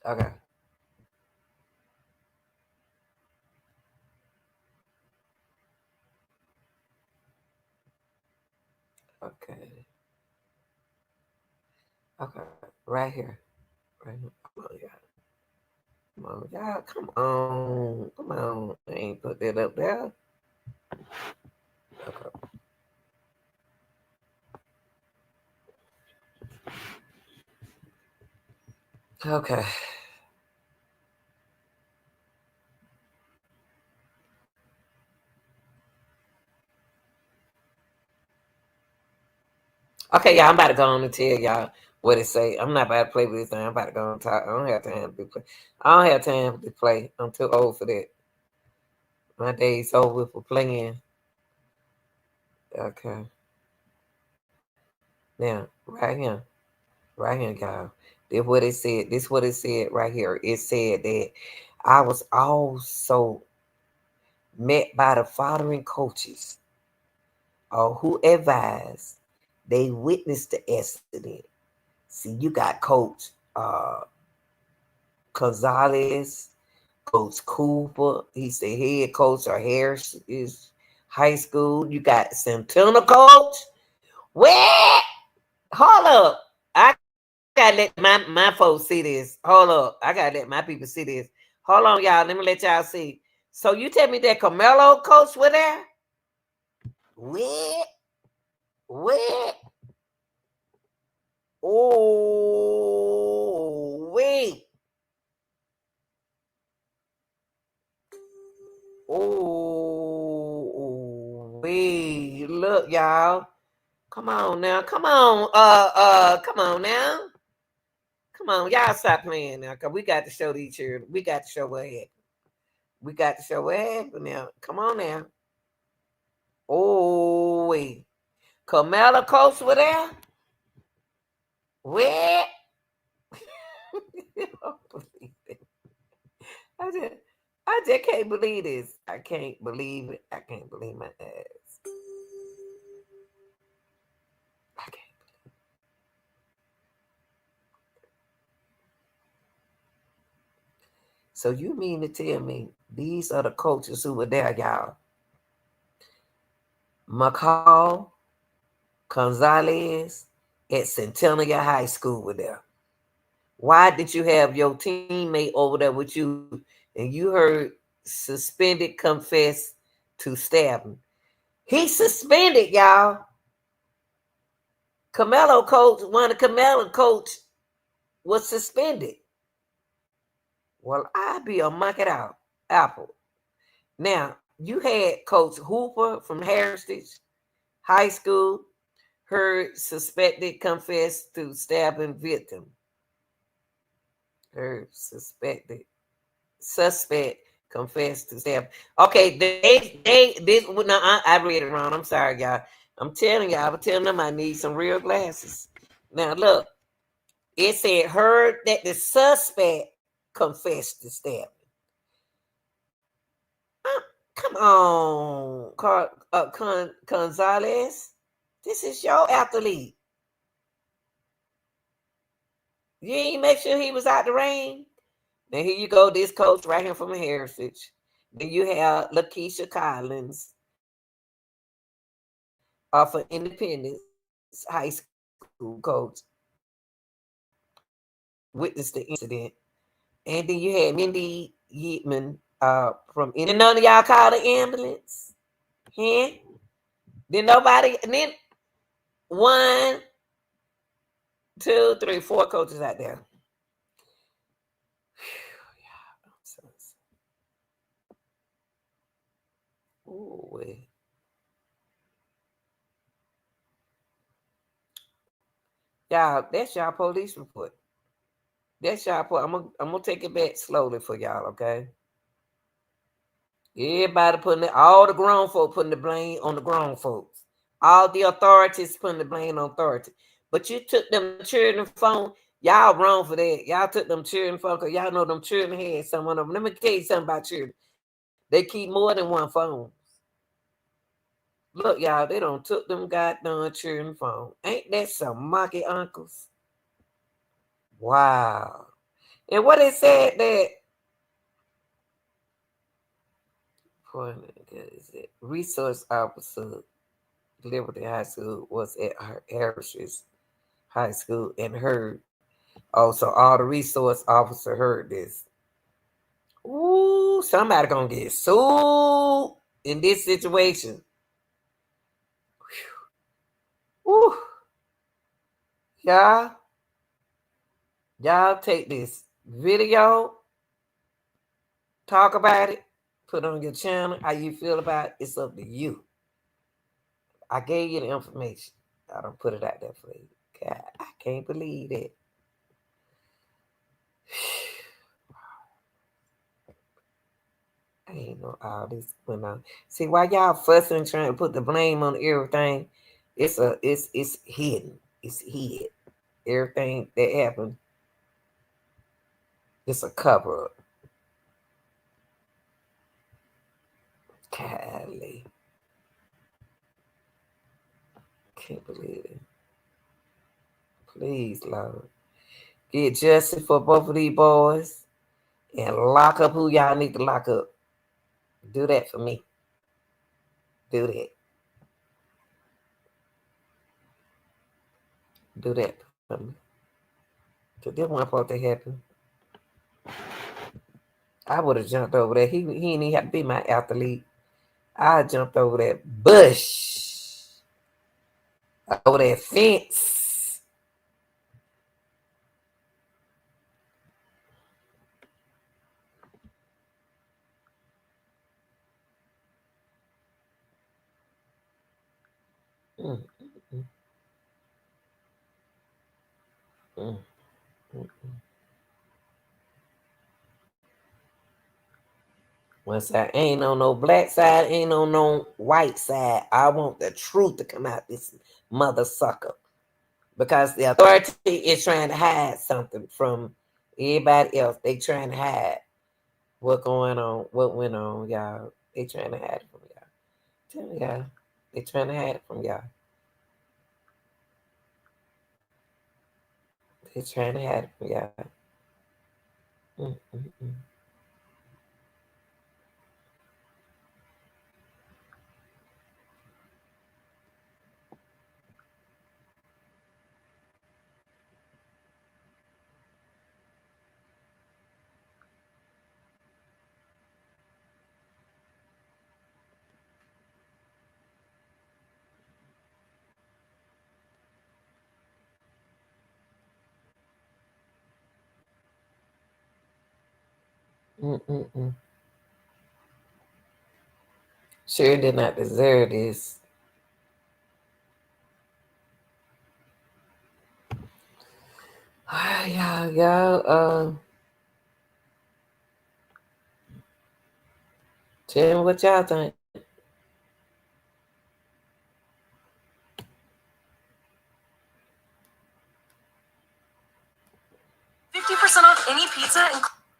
Okay. Okay. Okay. Right here. Right here. Come on, y'all. Come on. I ain't put that up there. Okay. Okay. Okay, y'all, I'm about to go on and tell y'all what it say. I'm not about to play with this thing. I'm about to go and talk. I don't have time to play. I'm too old for that. My day's over for playing. Okay. Now, right here, y'all. This what it said. This what it said right here. It said that I was also met by the following coaches who advised they witnessed the accident. See, you got Coach Gonzalez, Coach Cooper. He's the head coach of Harris is High School. You got Centennial coach. Where? Hold up. I gotta let my folks see this. Hold up. I gotta let my people see this. Hold on, y'all. Let me let y'all see. So you tell me that Carmelo coach were there? Where? Wait. Oh, wait. Oh, wait. Look, y'all. Come on now. Come on. Come on now. Come on. Y'all stop playing now. Cause we got to show these children. We got to show what happened. We got to show what happened now. Come on now. Oh, wait. Camilla Coach were there? Where? I just, I just can't believe this. I can't believe it. I can't believe my ass. I can't. So you mean to tell me these are the coaches who were there, y'all? McCall, Gonzalez at Centennial High School were there. Why did you have your teammate over there with you and you heard suspended confess to stabbing? He suspended, y'all. Carmelo coach, one of the Carmelo coach was suspended. Well, I be a monkey out apple. Now, you had Coach Hooper from Heritage High School, heard suspected confess to stabbing victim. Her suspect confessed to stab. Okay, this. No, I read it wrong. I'm sorry, y'all. I'm telling them I need some real glasses. Now look, it said heard that the suspect confessed to stabbing. Come on, Gonzalez. This is your athlete. You ain't make sure he was out the rain. Now here you go, this coach right here from Heritage. Then you have Lakeisha Collins for Independence High School coach. Witnessed the incident. And then you had Mindy Yeatman from Independence. None of y'all called the ambulance? Huh? Then nobody, and then 1, 2, 3, 4 coaches out there. Ooh, y'all, that's y'all police report. That's y'all report. I'm gonna take it back slowly for y'all, okay? Everybody putting all the grown folk putting the blame on the grown folks. All the authorities putting the blame on authority. But you took them children phone. Y'all wrong for that. Y'all took them children phone because y'all know them children had some of them. Let me tell you something about children. They keep more than one phone. Look, y'all, they don't took them goddamn children phone. Ain't that some monkey uncles? Wow. And what they said that resource officer Liberty High School was at Harris's High School and heard. Also, all the resource officer heard this. Ooh, somebody gonna get sued in this situation. Ooh. Y'all take this video, talk about it, put it on your channel. How you feel about it, it's up to you. I gave you the information. I don't put it out there for you. God, I can't believe it. I ain't know all this went on. See, why y'all fussing trying to put the blame on everything? It's hidden. It's hid. Everything that happened, it's a cover up. Golly. Can't believe it. Please, Lord. Get justice for both of these boys and lock up who y'all need to lock up. Do that for me. Do that. Do that for me. So this one supposed to happen. I would have jumped over there. He didn't even have to be my athlete. I jumped over that bush. over that fence. Mm, mm, mm, mm. Once I ain't on no black side, ain't on no white side. I want the truth to come out this mother sucker. Because the authority is trying to hide something from everybody else. They trying to hide what going on, what went on, y'all. They trying to hide it from y'all. Tell me, y'all. They trying to hide it from y'all. They trying to hide it from y'all. Mm, mm, mm. Mm. Sure did not deserve this. Y'all, tell me what y'all think. Off any pizza.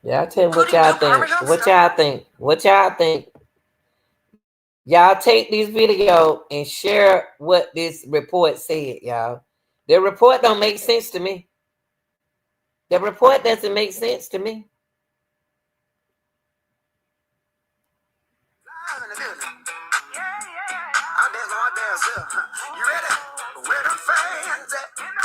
Y'all tell me what y'all think. What y'all think? What y'all think? Y'all take this video and share what this report said, y'all. The report don't make sense to me. The report doesn't make sense to me. You ready? Where the fans at?